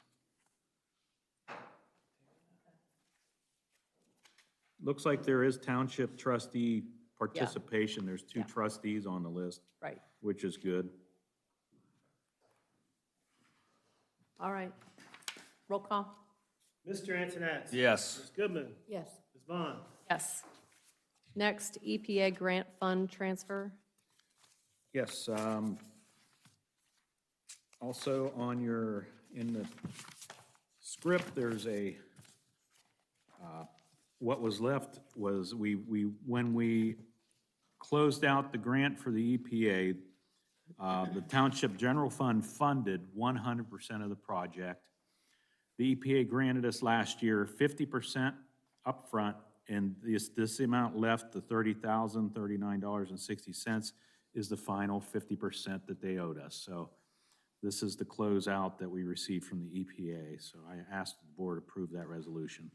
Looks like there is township trustee participation. There's two Yeah. trustees on the list, right, which is good. all right. Roll call? Mr. Antoinette? Yes. Ms. Goodman? Yes. Ms. Vaughn? Yes. Next, EPA grant fund transfer. Yes, also on in the script, there's what was left was when we closed out the grant for the EPA, the Township General Fund funded 100% of the project. The EPA granted us last year 50% upfront, and this amount left, the $30,039.60, is the final 50% that they owed us. So this is the closeout that we received from the EPA. So I asked the board to approve that resolution.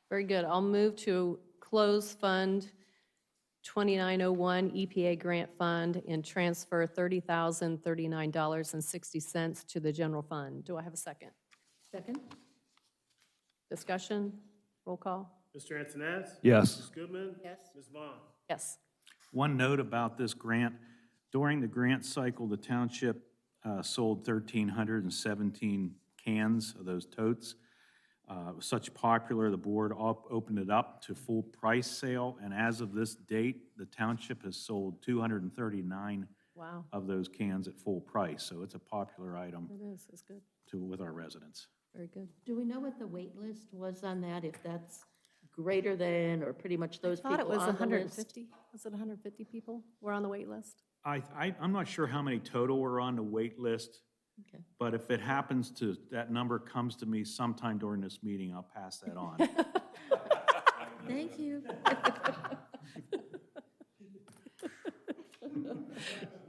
Very good. I'll move to close Fund 2901 EPA Grant Fund and transfer $30,039.60 to the general fund. Do I have a second? Second? Discussion? Roll call? Mr. Antoinette? Yes. Ms. Goodman? Yes. Ms. Vaughn? Yes. One note about this grant, during the grant cycle, the township sold 1,317 cans of those totes. It was such popular, the board opened it up to full price sale, and as of this date, the township has sold 239 Wow. of those cans at full price, so it's a popular item It is. It's good. with our residents. Very good. Do we know what the wait list was on that, if that's greater than, or pretty much those I people thought it was on the list? 150. Was it 150 people were on the wait list? I'm not sure how many total were on the wait list, Okay. but if it happens to, that number comes to me sometime during this meeting, I'll pass that on. Thank you.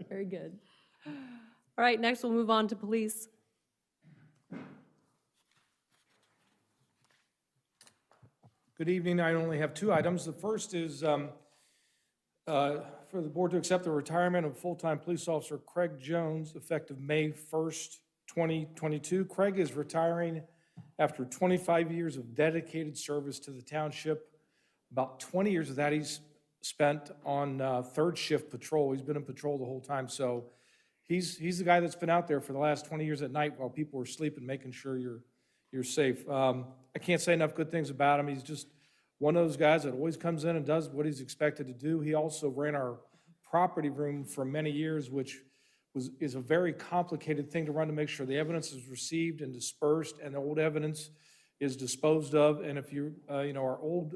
Very good. All right, next we'll move on to police. Good evening. I only have two items. The first is for the board to accept the retirement of full-time police officer Craig Jones effective May 1st, 2022. Craig is retiring after 25 years of dedicated service to the township. About 20 years of that he's spent on third shift patrol. He's been in patrol the whole time. So he's the guy that's been out there for the last 20 years at night while people are sleeping, making sure you're safe. I can't say enough good things about him. He's just one of those guys that always comes in and does what he's expected to do. He also ran our property room for many years, which is a very complicated thing to run to make sure the evidence is received and dispersed and the old evidence is disposed of. And if our old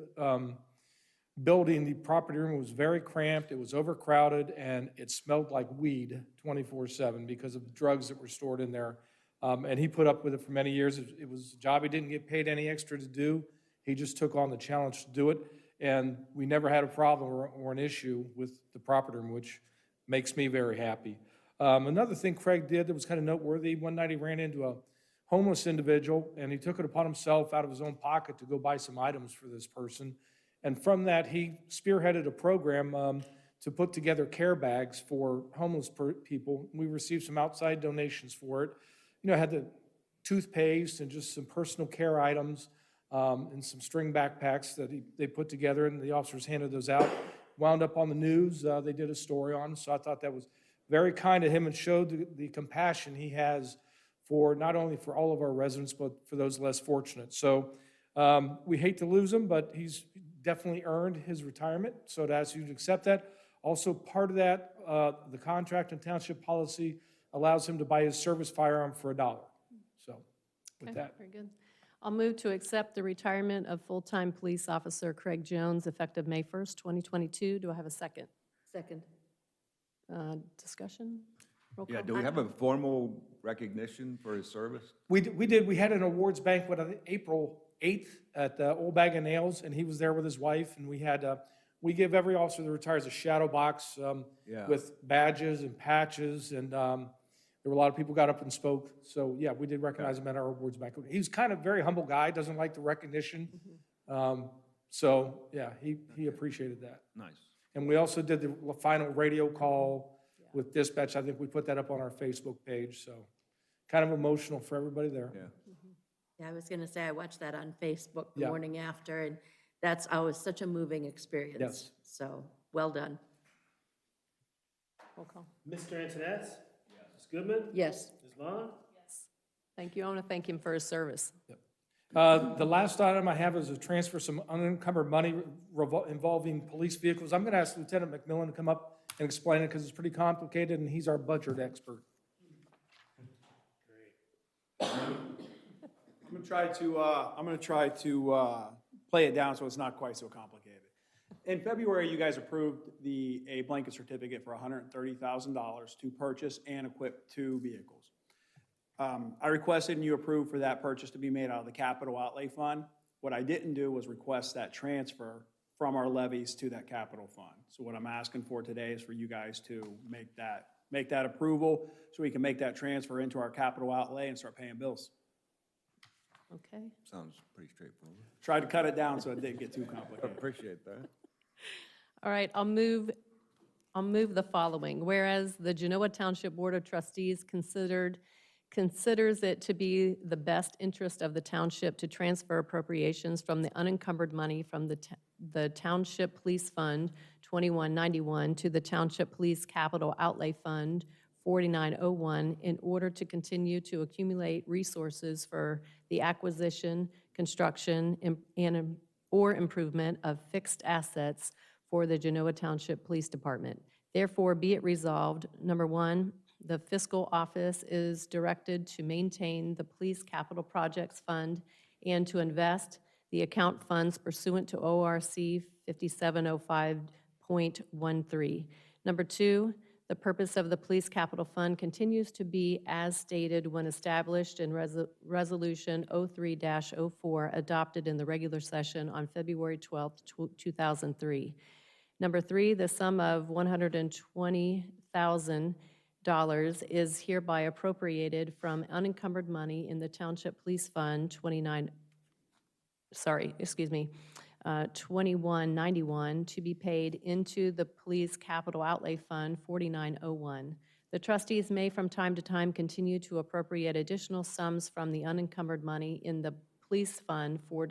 building, the property room was very cramped, it was overcrowded, and it smelled like weed 24/7 because of the drugs that were stored in there. And he put up with it for many years. It was a job he didn't get paid any extra to do. He just took on the challenge to do it, and we never had a problem or an issue with the property room, which makes me very happy. Another thing Craig did that was kind of noteworthy, one night he ran into a homeless individual, and he took it upon himself out of his own pocket to go buy some items for this person. And from that, he spearheaded a program to put together care bags for homeless people. We received some outside donations for it. I had the toothpaste and just some personal care items and some string backpacks that they put together, and the officers handed those out. Wound up on the news. They did a story on, so I thought that was very kind of him and showed the compassion he has for not only for all of our residents, but for those less fortunate. So we hate to lose him, but he's definitely earned his retirement, so I'd ask you to accept that. Also, part of that, the contract and township policy allows him to buy his service firearm for $1. So with Okay, that, very good. I'll move to accept the retirement of full-time police officer Craig Jones effective May 1st, 2022. Do I have a second? Second. Discussion? Roll Yeah, call. do we have a formal recognition for his service? we did. We had an awards banquet on April 8th at the Old Bag of Nails, and he was there with his wife, and we give every officer that retires a shadow box Yeah. with badges and patches, and there were a lot of people got up and spoke. So, yeah, we did recognize him at our awards banquet. He was kind of a very humble guy, doesn't like the recognition. So, yeah, he appreciated that. Nice. And we also did the final radio call with dispatch. I think we put that up on our Facebook page, so kind of emotional for everybody there. Yeah. Yeah, I was going to say, I watched that on Facebook the Yeah. morning after, and that's always such a moving experience. Yes. So, well done. Roll call. Mr. Antoinette? Ms. Goodman? Yes. Ms. Vaughn? Thank you. I want to thank him for his service. The last item I have is a transfer some unencumbered money involving police vehicles. I'm going to ask Lieutenant McMillan to come up and explain it because it's pretty complicated, and he's our budget expert. I'm gonna try to play it down so it's not quite so complicated. In February, you guys approved a blanket certificate for $130,000 to purchase and equip 2 vehicles. I requested and you approved for that purchase to be made out of the capital outlay fund. What I didn't do was request that transfer from our levies to that capital fund. So what I'm asking for today is for you guys to make that approval so we can make that transfer into our capital outlay and start paying bills. Okay. Sounds pretty straightforward. Tried to cut it down so it didn't get too I complicated. appreciate that. All right, I'll move the following. Whereas the Genoa Township Board of Trustees considers it to be the best interest of the township to transfer appropriations from the unencumbered money from the Township Police Fund 2191 to the Township Police Capital Outlay Fund 4901 in order to continue to accumulate resources for the acquisition, construction, or improvement of fixed assets for the Genoa Township Police Department. Therefore, be it resolved, number one, the fiscal office is directed to maintain the Police Capital Projects Fund and to invest the account funds pursuant to ORC 5705.13. Number two, the purpose of the Police Capital Fund continues to be as stated when established in Resolution 03-04 adopted in the regular session on February 12, 2003. Number three, the sum of $120,000 is hereby appropriated from unencumbered money in the Township Police Fund 2191 to be paid into the Police Capital Outlay Fund 4901. The trustees may from time to time continue to appropriate additional sums from the unencumbered money in the Police Fund for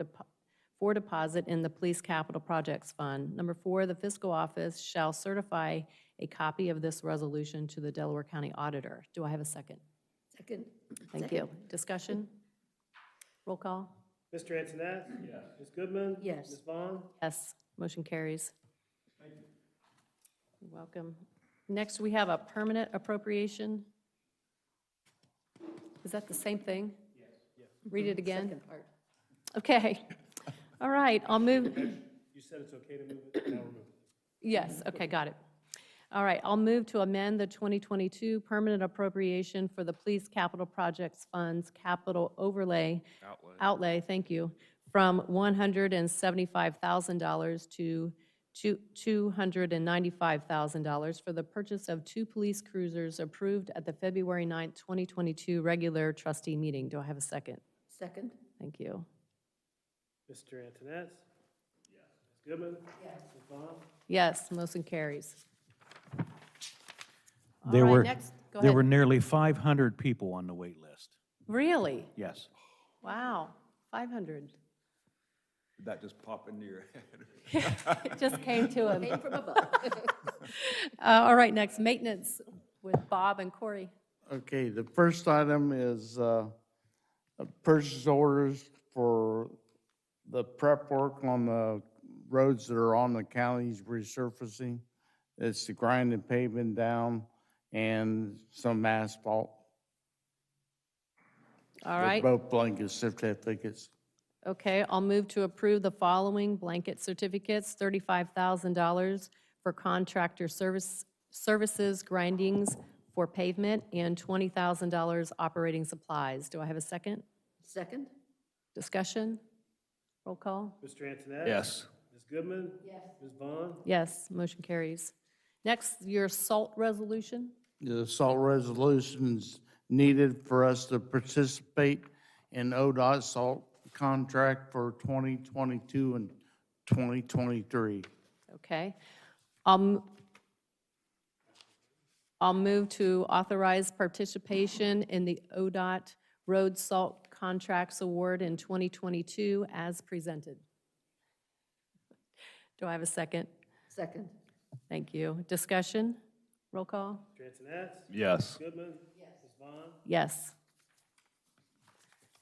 deposit in the Police Capital Projects Fund. Number four, the fiscal office shall certify a copy of this resolution to the Delaware County Auditor. Do I have a second? Second. Thank you. Discussion? Roll call? Mr. Antoinette? Yes. Ms. Goodman? Yes. Ms. Vaughn? Yes, motion carries. Thank you. You're welcome. Next, we have a permanent appropriation. Is that the same thing? Yes. Read it again? Second part. Okay. All right, I'll move. You said it's okay to move it, now remove it. Yes, okay, got it. All right, I'll move to amend the 2022 permanent appropriation for the Police Capital Projects Funds Capital Outlay, thank you, from $175,000 to $295,000 for the purchase of 2 police cruisers approved at the February 9th, 2022 regular trustee meeting. Do I have a second? Second. Thank you. Mr. Antoinette? Yes. Ms. Goodman? Yes. Ms. Vaughn? Yes, motion carries. All There right, were, next, go there were ahead. nearly 500 people on the wait list. Really? Yes. Wow, 500. Did that just pop into your head? It just came to him. Came from above. All right, next, maintenance with Bob and Corey. Okay, the first item is purchase orders for the prep work on the roads that are on the county's resurfacing. It's the grinding pavement down and some asphalt. All right, Both blanket certificates. okay, I'll move to approve the following blanket certificates, $35,000 for contractor services grindings for pavement, and $20,000 operating supplies. Do I have a second? Second. Discussion? Roll call? Mr. Antoinette? Yes. Ms. Goodman? Yes. Ms. Vaughn? Yes, motion carries. Next, your SALT resolution. The salt resolution's needed for us to participate in ODOT salt contract for 2022 and 2023. Okay. I'll move to authorize participation in the ODOT Road Salt Contracts Award in 2022 as presented. Do I have a second? Second. Thank you. Discussion? Roll call? Mr. Antoinette? Yes. Ms. Goodman? Yes. Ms. Vaughn? Yes.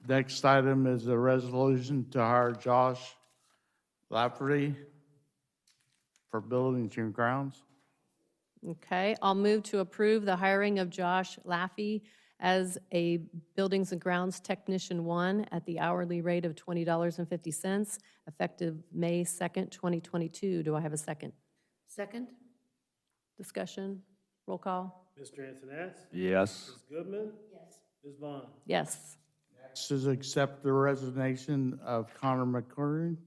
Next item is a resolution to hire Josh Lafferty for buildings and grounds. Okay, I'll move to approve the hiring of Josh Laffey as a Buildings and Grounds Technician 1 at the hourly rate of $20.50, effective May 2nd, 2022. Do I have a second? Second. Discussion? Roll call? Mr. Antoinette? Yes. Ms. Goodman? Yes. Ms. Vaughn? Yes. Next is accept the resignation of Connor McCurry.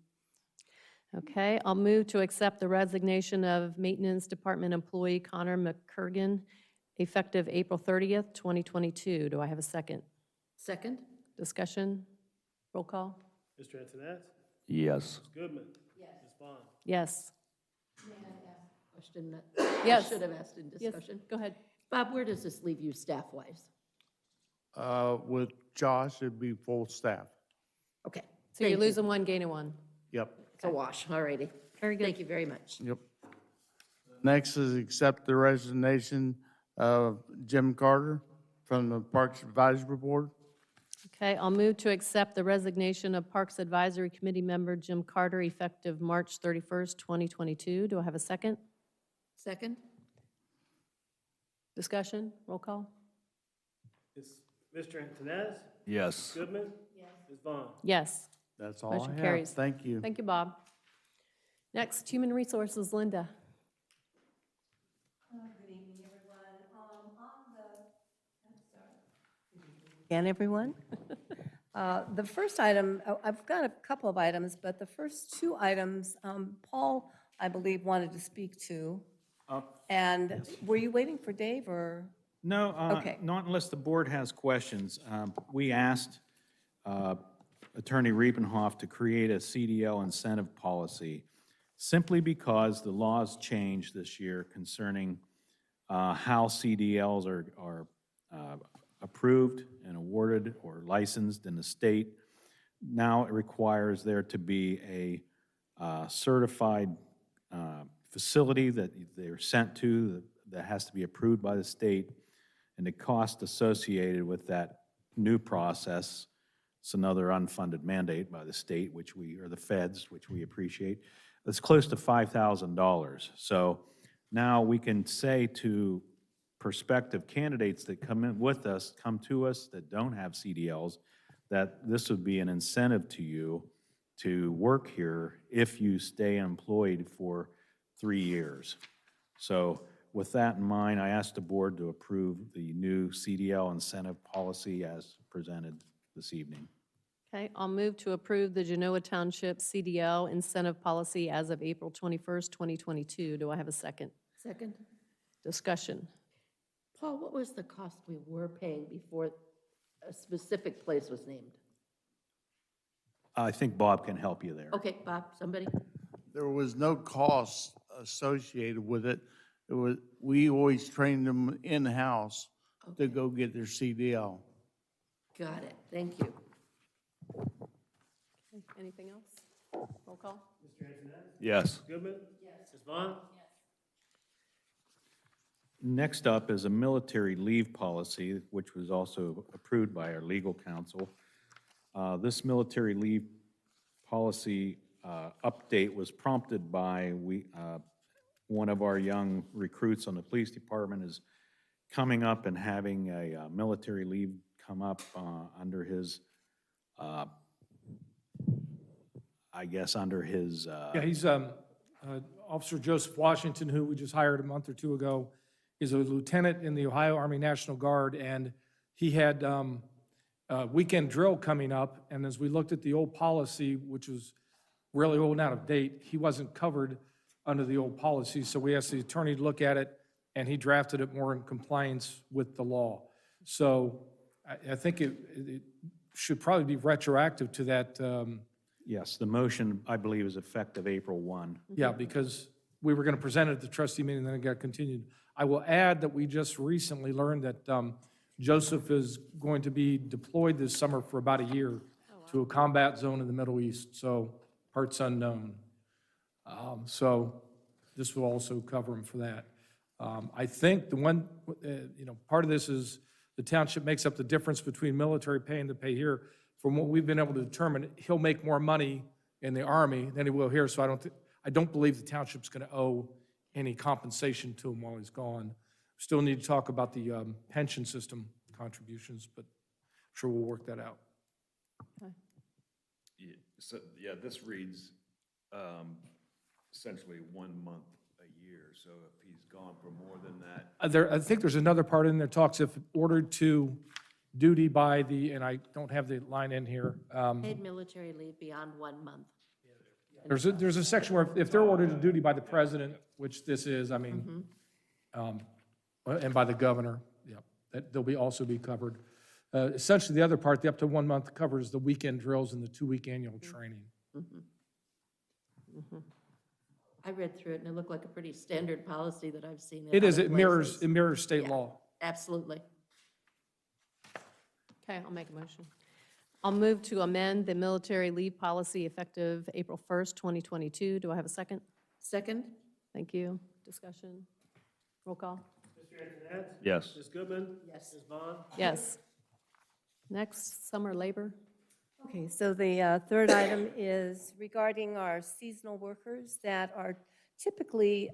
Okay, I'll move to accept the resignation of Maintenance Department employee Connor McCurgan, effective April 30th, 2022. Do I have a second? Second. Discussion? Roll call? Mr. Antoinette? Yes. Ms. Goodman? Yes. Ms. Vaughn? Yes. May I ask question that I Yes. should have asked in Yes, discussion. go ahead. Bob, where does this leave you staff-wise? With Josh, it'd be full staff. Okay. So you're thank you. losing one, gaining one. Yep. It's a wash, all righty. Very good. Thank you very much. Yep. Next is accept the resignation of Jim Carter from the Parks Advisory Board. Okay, I'll move to accept the resignation of Parks Advisory Committee member Jim Carter effective March 31st, 2022. Do I have a second? Second? Discussion? Roll call? Is Mr. Antonez? Yes. Goodman? Yes. Ms. Vaughn? Yes. That's all I Motion have. carries. Thank you. Thank you, Bob. Next, Human Resources, Linda. Again, everyone. The first item, I've got a couple of items, but the first two items, Paul, I believe, wanted to speak to. And were you waiting for Dave, or? No, Okay. not unless the board has questions. We asked Attorney Riepenhoff to create a CDL incentive policy simply because the laws changed this year concerning how CDLs are approved and awarded or licensed in the state. Now it requires there to be a certified facility that they're sent to that has to be approved by the state, and the cost associated with that new process, it's another unfunded mandate by the state, or the feds, which we appreciate, it's close to $5,000. So now we can say to prospective candidates that come to us that don't have CDLs, that this would be an incentive to you to work here if you stay employed for 3 years. So with that in mind, I asked the board to approve the new CDL incentive policy as presented this evening. Okay, I'll move to approve the Genoa Township CDL incentive policy as of April 21st, 2022. Do I have a second? Second? Discussion. Paul, what was the cost we were paying before a specific place was named? I think Bob can help you there. Okay, Bob, somebody? There was no cost associated with it. We always trained them in-house to go get their CDL. Got it, thank you. Okay, anything else? Roll call? Mr. Antonez? Yes. Goodman? Yes. Ms. Vaughn? Next up is a military leave policy, which was also approved by our legal counsel. This military leave policy update was prompted by one of our young recruits on the police department is coming up and having a military leave come up under his, Yeah, he's Officer Joseph Washington, who we just hired a month or two ago, is a lieutenant in the Ohio Army National Guard, and he had a weekend drill coming up, and as we looked at the old policy, which was really old and out of date, he wasn't covered under the old policy, so we asked the attorney to look at it, and he drafted it more in compliance with the law. So I think it should probably be retroactive to that, yes, the motion, I believe, is effective April 1. yeah, because we were going to present it at the trustee meeting, then it got continued. I will add that we just recently learned that Joseph is going to be deployed this summer for about a year to a combat zone in the Middle East, so parts unknown. So this will also cover him for that. I think the one, part of this is the township makes up the difference between military pay and the pay here. From what we've been able to determine, he'll make more money in the Army than he will here, so I don't believe the township's going to owe any compensation to him while he's gone. Still need to talk about the pension system contributions, but I'm sure we'll work that out. Yeah, this reads essentially 1 month a year, so if he's gone for more than that. I think there's another part in there talks if ordered to duty by the, and I don't have the line in here. Paid military leave beyond 1 month. There's a section where if they're ordered to duty by the president, which this is, I mean, and by the governor, yeah, that they'll also be covered. Essentially, the other part, the up to 1 month covers the weekend drills and the 2-week annual training. I read through it and it looked like a pretty standard policy that I've seen in It is, other it mirrors, places. it mirrors state Yeah. law. Absolutely. Okay, I'll make a motion. I'll move to amend the military leave policy effective April 1st, 2022. Do I have a second? Second? Thank you. Discussion? Roll call? Mr. Antoinette? Yes. Ms. Goodman? Yes. Ms. Vaughn? Yes. Next, summer labor. Okay, so the third item is regarding our seasonal workers that are typically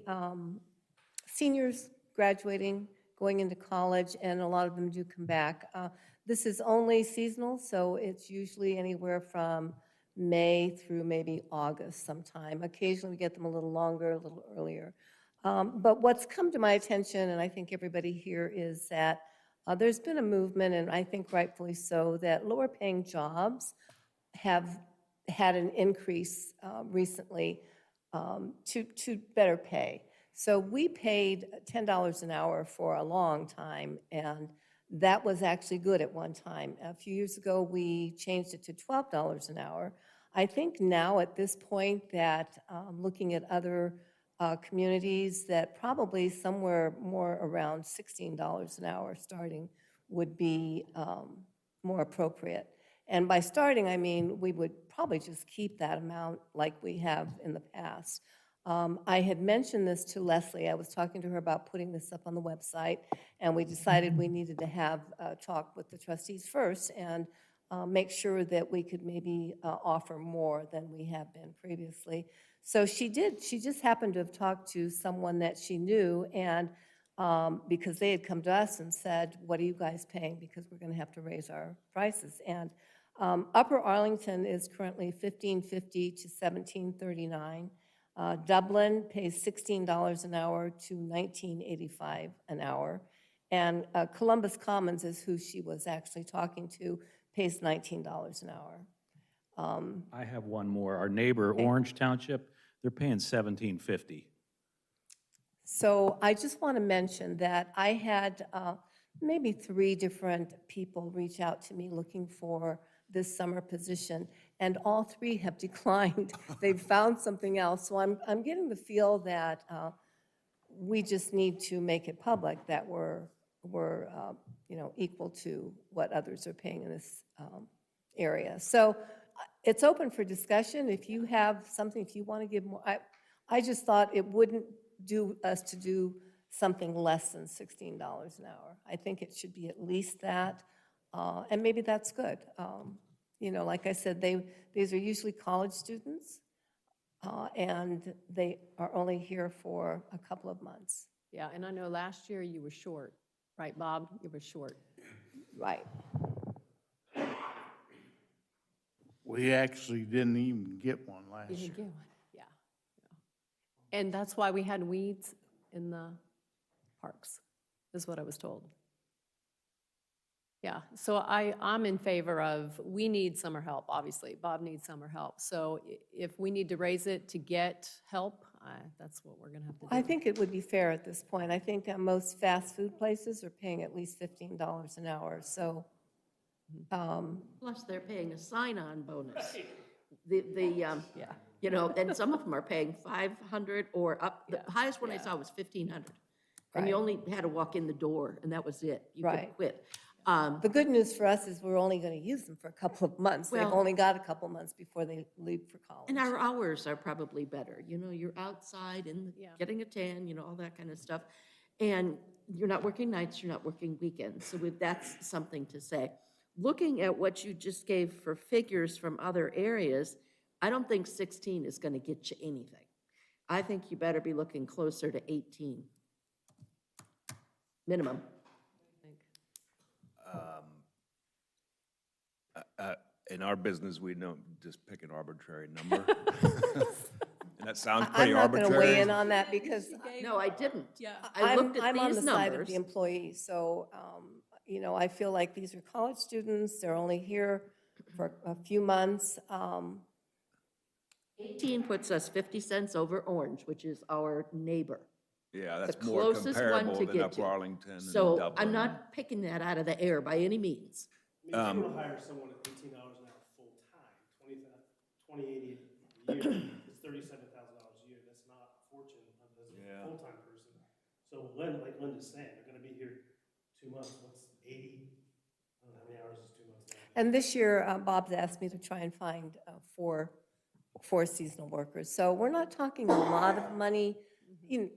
seniors graduating, going into college, and a lot of them do come back. This is only seasonal, so it's usually anywhere from May through maybe August sometime. Occasionally, we get them a little longer, a little earlier. But what's come to my attention, and I think everybody here, is that there's been a movement, and I think rightfully so, that lower-paying jobs have had an increase recently to better pay. So we paid $10 an hour for a long time, and that was actually good at one time. A few years ago, we changed it to $12 an hour. I think now at this point that, looking at other communities, that probably somewhere more around $16 an hour starting would be more appropriate. And by starting, I mean, we would probably just keep that amount like we have in the past. I had mentioned this to Leslie. I was talking to her about putting this up on the website, and we decided we needed to have a talk with the trustees first and make sure that we could maybe offer more than we have been previously. So she did. She just happened to have talked to someone that she knew, and because they had come to us and said, what are you guys paying? Because we're going to have to raise our prices. And Upper Arlington is currently $15.50 to $17.39. Dublin pays $16 an hour to $19.85 an hour. And Columbus Commons is who she was actually talking to, pays $19 an hour. I have one more. Our neighbor, Orange Township, they're paying $17.50. So I just want to mention that I had maybe 3 different people reach out to me looking for this summer position, and all 3 have declined. They've found something else. So I'm getting the feel that we just need to make it public that we're equal to what others are paying in this area. So it's open for discussion. If you have something, if you want to give more, I just thought it wouldn't do us to do something less than $16 an hour. I think it should be at least that, and maybe that's good. Like I said, these are usually college students, and they are only here for a couple of months. Yeah, and I know last year you were short, right, Bob? You were short. Right. We actually didn't even get one last You year. didn't get one, yeah. And that's why we had weeds in the parks, is what I was told. Yeah, so I'm in favor of, we need summer help, obviously. Bob needs summer help. So if we need to raise it to get help, that's what we're going to have to do. I think it would be fair at this point. I think most fast food places are paying at least $15 an hour, so. Plus, they're paying a sign-on bonus. And some of them are paying 500 or up. The highest one I saw was 1,500. And you only had to walk in the door, and that was it. You could Right. quit. The good news for us is we're only going to use them for a couple of months. They've Well- only got a couple months before they leave for college. And our hours are probably better. You're outside and Yeah. getting a tan, all that kind of stuff. And you're not working nights, you're not working weekends. So that's something to say. Looking at what you just gave for figures from other areas, I don't think 16 is going to get you anything. I think you better be looking closer to 18. Minimum. In our business, we don't just pick an arbitrary number. And that sounds pretty I'm not going to weigh arbitrary. in on that because No, I didn't. Yeah. I looked at I'm on the these side of numbers. the employee. So, I feel like these are college students. They're only here for a few months. 18 puts us 50 cents over Orange, which is our neighbor. Yeah, that's The more closest one comparable to than get Upper to. Arlington and So Dublin. I'm not picking that out of the air by any means. If you want to hire someone at $18 an hour full-time, $20,80 a year, it's $37,000 a year. That's not So Lynn, like Linda's saying, they're gonna be here 2 months, what's 80? I don't know how many hours is 2 months now. And this year, Bob's asked me to try and find four seasonal workers. So we're not talking a lot of money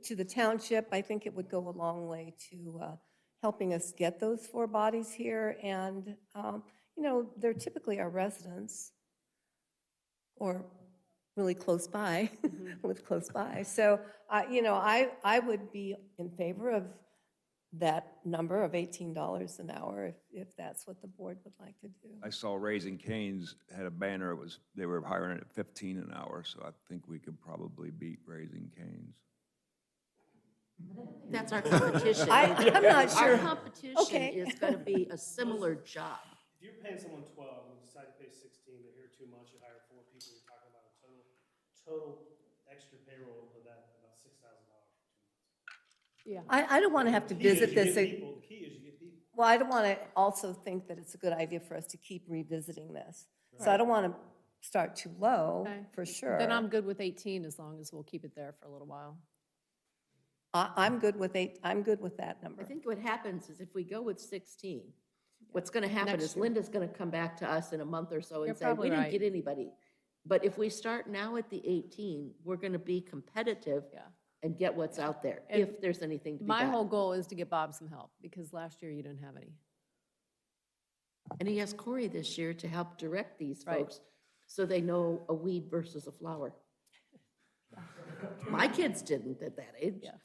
to the township. I think it would go a long way to helping us get those 4 bodies here. And, they're typically our residents or really close by, live close by. So, I would be in favor of that number of $18 an hour if that's what the board would like to do. I saw Raising Cane's had a banner, they were hiring at 15 an hour, so I think we could probably beat Raising Cane's. That's our competition. I'm not sure. Our competition Okay. is going to be a similar job. If you're paying someone 12 and you decide to pay 16, they're here 2 months, you hire 4 people, you're talking about a total extra payroll of that, about $6,000 for 2 months. Yeah. I don't want to have to visit this. The key is you get people. Well, I don't want to also think that it's a good idea for us to keep revisiting this. So I don't want to start too low, Okay. for sure. Then I'm good with 18 as long as we'll keep it there for a little while. I'm good with I'm good with that I number. think what happens is if we go with 16, what's going to happen Next is year. Linda's going to come back to us in a month or so You're and say, probably we didn't right. get anybody. But if we start now at the 18, we're going to be competitive Yeah. and get what's out there, And if there's anything to be My got. whole goal is to get Bob some help, because last year you didn't have any. And he has Corey this year to help direct these Right. folks so they know a weed versus a flower. My kids didn't at that age. Yeah.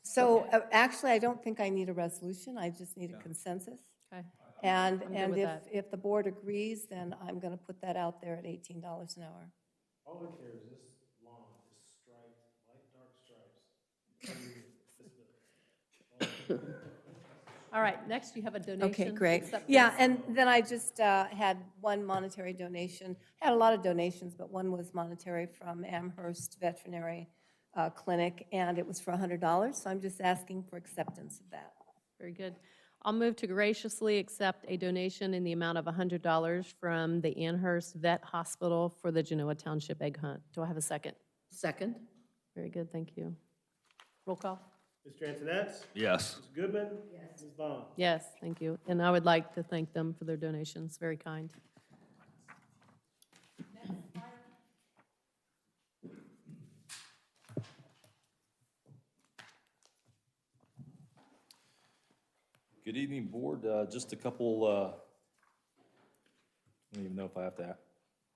So actually, I don't think I need a resolution. I just need a consensus. Okay. And, I'm good and with if, that. if the board agrees, then I'm going to put that out there at $18 an hour. All I care is this lawn is striped, light dark stripes. All right, next you have a donation. Okay, great. Accept Yeah, this. and then I just had one monetary donation. Had a lot of donations, but one was monetary from Amherst Veterinary Clinic, and it was for $100. So I'm just asking for acceptance of that. Very good. I'll move to graciously accept a donation in the amount of $100 from the Amherst Vet Hospital for the Genoa Township Egg Hunt. Do I have a second? Second? Very good, thank you. Roll call. Mr. Antoinette? Yes. Ms. Goodman? Yes. Ms. Vaughn? Yes, thank you. And I would like to thank them for their donations, very kind. Good evening, Board. Just a couple, I don't even know if I have to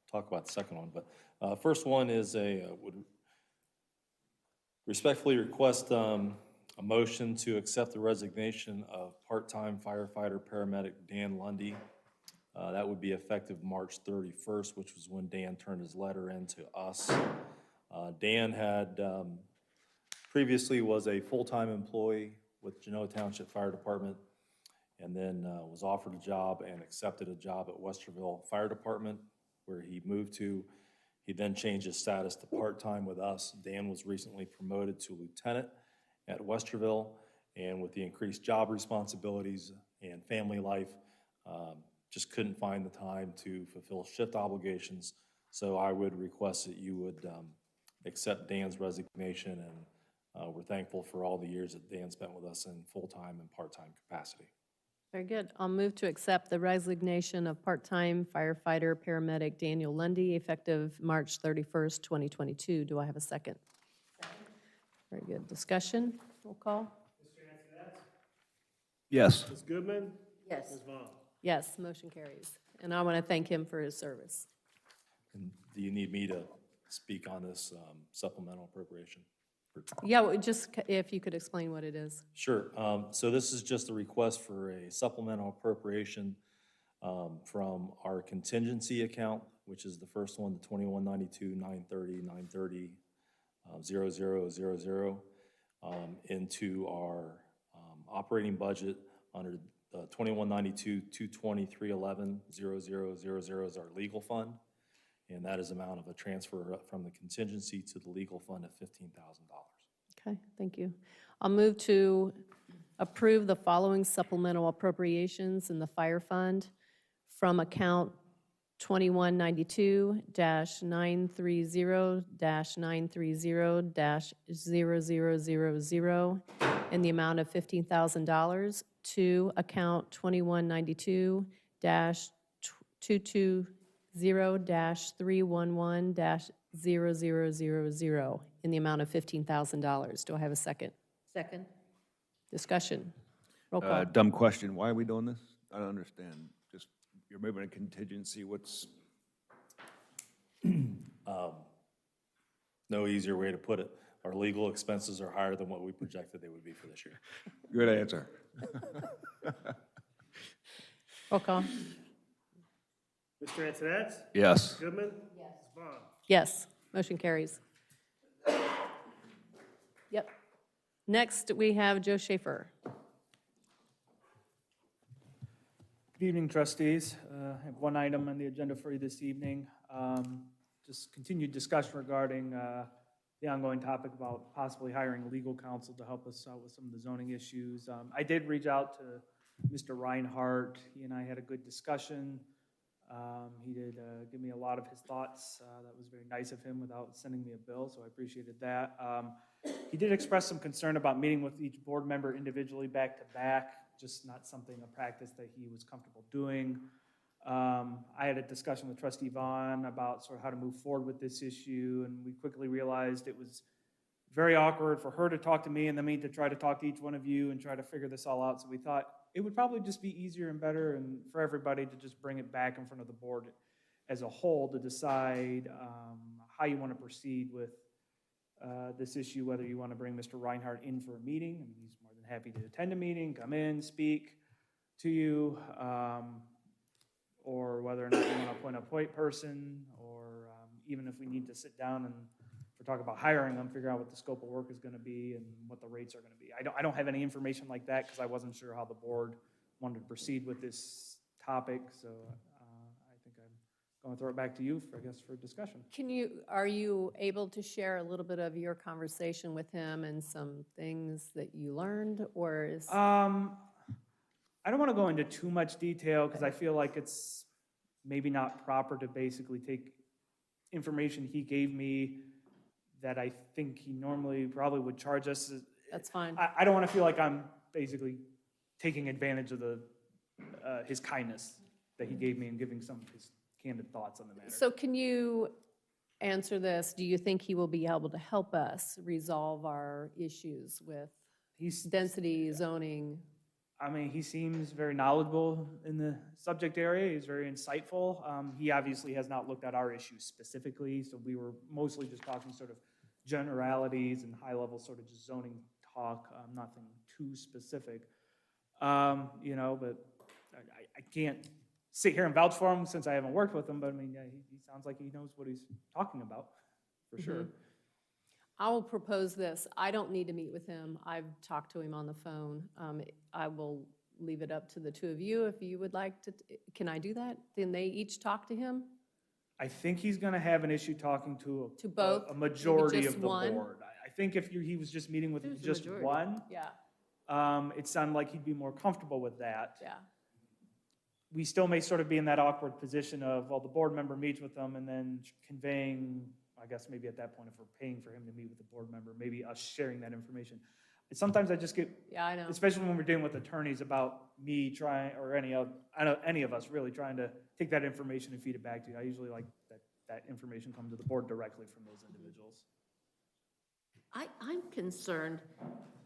talk about the second one, but first one is would respectfully request a motion to accept the resignation of part-time firefighter paramedic Dan Lundy. That would be effective March 31st, which was when Dan turned his letter in to us. Dan had previously was a full-time employee with Genoa Township Fire Department, and then was offered a job and accepted a job at Westerville Fire Department, where he moved to. He then changed his status to part-time with us. Dan was recently promoted to lieutenant at Westerville, and with the increased job responsibilities and family life, just couldn't find the time to fulfill shift obligations. So I would request that you would accept Dan's resignation, and we're thankful for all the years that Dan spent with us in full-time and part-time capacity. Very good. I'll move to accept the resignation of part-time firefighter paramedic Daniel Lundy, effective March 31st, 2022. Do I have a second? Very good. Discussion? Roll call. Mr. Antoinette? Yes. Ms. Goodman? Yes. Ms. Vaughn? Yes, motion carries. And I want to thank him for his service. And do you need me to speak on this supplemental appropriation? Yeah, well, just if you could explain what it is. Sure. So this is just a request for a supplemental appropriation from our contingency account, which is the first one, the 2192-930-930-0000, into our operating budget under the 2192-220-311-0000 is our legal fund. And that is amount of a transfer from the contingency to the legal fund of $15,000. Okay, thank you. I'll move to approve the following supplemental appropriations in the fire fund from account 2192-930-930-0000 in the amount of $15,000 to account 2192-220-311-0000 in the amount of $15,000. Do I have a second? Second? Discussion. Roll call. Dumb question, why are we doing this? I don't understand. Just, you're moving a contingency, what's, No easier way to put it. Our legal expenses are higher than what we projected they would be for this year. good answer. Roll call. Mr. Antoinette? Yes. Goodman? Yes. Vaughn? Yes, motion carries. Yep. Next, we have Joe Schaefer. Good evening, trustees. I have one item on the agenda for you this evening. Just continued discussion regarding the ongoing topic about possibly hiring legal counsel to help us out with some of the zoning issues. I did reach out to Mr. Reinhardt. He and I had a good discussion. He did give me a lot of his thoughts. That was very nice of him without sending me a bill, so I appreciated that. He did express some concern about meeting with each board member individually back to back, just not something, a practice that he was comfortable doing. I had a discussion with Trustee Vaughn about sort of how to move forward with this issue, and we quickly realized it was very awkward for her to talk to me and then me to try to talk to each one of you and try to figure this all out. So we thought it would probably just be easier and better and for everybody to just bring it back in front of the board as a whole to decide how you want to proceed with this issue, whether you want to bring Mr. Reinhardt in for a meeting. I mean, he's more than happy to attend a meeting, come in, speak to you, or whether or not you want to appoint a point person, or even if we need to sit down and talk about hiring them, figure out what the scope of work is going to be and what the rates are going to be. I don't have any information like that because I wasn't sure how the board wanted to proceed with this topic, so I think I'm going to throw it back to you, I guess, for discussion. Are you able to share a little bit of your conversation with him and some things that you learned, or is? I don't want to go into too much detail because I feel like it's maybe not proper to basically take information he gave me that I think he normally probably would charge us. That's fine. I don't want to feel like I'm basically taking advantage of his kindness that he gave me and giving some of his candid thoughts on the matter. So can you answer this? Do you think he will be able to help us resolve our issues with density, zoning? I mean, he seems very knowledgeable in the subject area. He's very insightful. He obviously has not looked at our issues specifically, so we were mostly just talking sort of generalities and high-level sort of just zoning talk, nothing too specific. You know, but I can't sit here and vouch for him since I haven't worked with him, but I mean, yeah, he sounds like he knows what he's talking about, for sure. I will propose this. I don't need to meet with him. I've talked to him on the phone. I will leave it up to the two of you if you would like to. Can I do that? Then they each talk to him? I think he's going to have an issue talking to both? a majority Maybe of just the one? board. I think if he was just meeting with Who's the just majority? one, Yeah, it sounded like he'd be more comfortable with that. yeah. We still may sort of be in that awkward position of, well, the board member meets with them and then conveying, I guess maybe at that point, if we're paying for him to meet with the board member, maybe us sharing that information. And sometimes I just get, Yeah, I know. especially when we're dealing with attorneys, about me trying, or any of us really trying to take that information and feed it back to you. I usually like that information come to the board directly from those individuals. I'm concerned,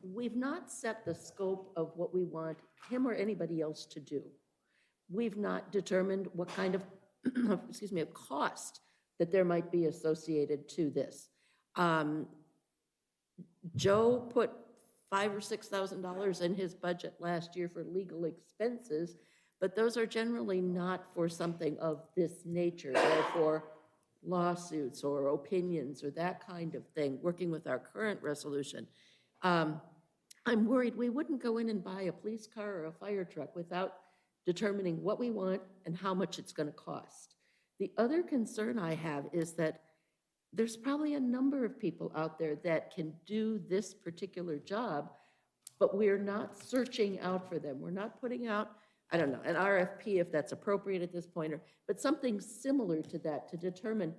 we've not set the scope of what we want him or anybody else to do. We've not determined what kind of, excuse me, of cost that there might be associated to this. Joe put $5,000 or $6,000 in his budget last year for legal expenses, but those are generally not for something of this nature. They're for lawsuits or opinions or that kind of thing, working with our current resolution. I'm worried we wouldn't go in and buy a police car or a fire truck without determining what we want and how much it's going to cost. The other concern I have is that there's probably a number of people out there that can do this particular job, but we're not searching out for them. We're not putting out I don't know, an RFP if that's appropriate at this point, but something similar to that to determine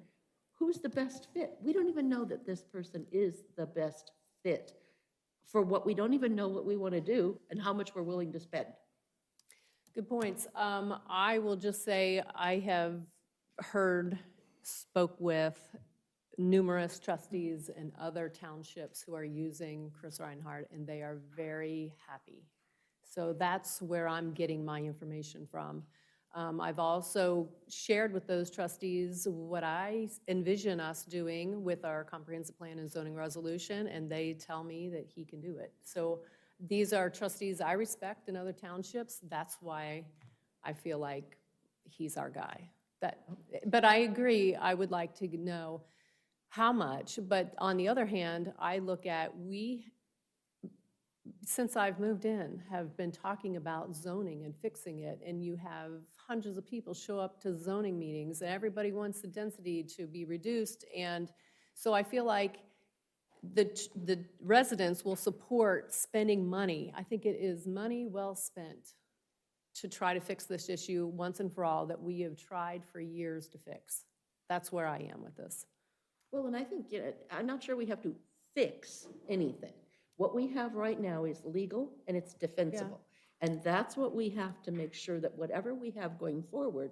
who's the best fit. We don't even know that this person is the best fit for what we don't even know what we want to do and how much we're willing to spend. Good points. I will just say I have spoke with numerous trustees in other townships who are using Chris Reinhardt, and they are very happy. So that's where I'm getting my information from. I've also shared with those trustees what I envision us doing with our comprehensive plan and zoning resolution, and they tell me that he can do it. So these are trustees I respect in other townships. That's why I feel like he's our guy. But I agree, I would like to know how much. But on the other hand, I look at, since I've moved in, have been talking about zoning and fixing it, and you have hundreds of people show up to zoning meetings, and everybody wants the density to be reduced, and so I feel like the residents will support spending money. I think it is money well spent to try to fix this issue once and for all that we have tried for years to fix. That's where I am with this. Well, and I think, I'm not sure we have to fix anything. What we have right now is legal and it's defensible. And that's what we have to make sure that whatever we have going forward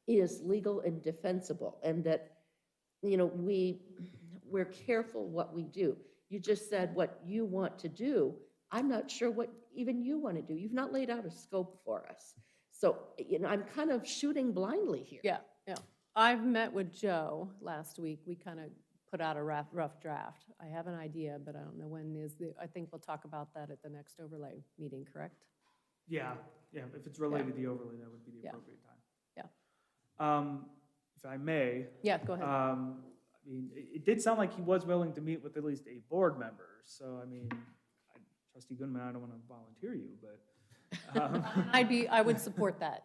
is legal and defensible, and that, we're careful what we do. You just said what you want to do. I'm not sure what even you want to do. You've not laid out a scope for us. So, I'm kind of shooting blindly here. Yeah. I've met with Joe last week. We kind of put out a rough draft. I have an idea, but I don't know when I think we'll talk about that at the next overlay meeting, correct? Yeah, if it's related to the overlay, that would be the appropriate time. Yeah. If I may. Yeah, go ahead. I mean, it did sound like he was willing to meet with at least a board member, so I mean, Trustee Goodman, I don't want to volunteer you, but. I would support that.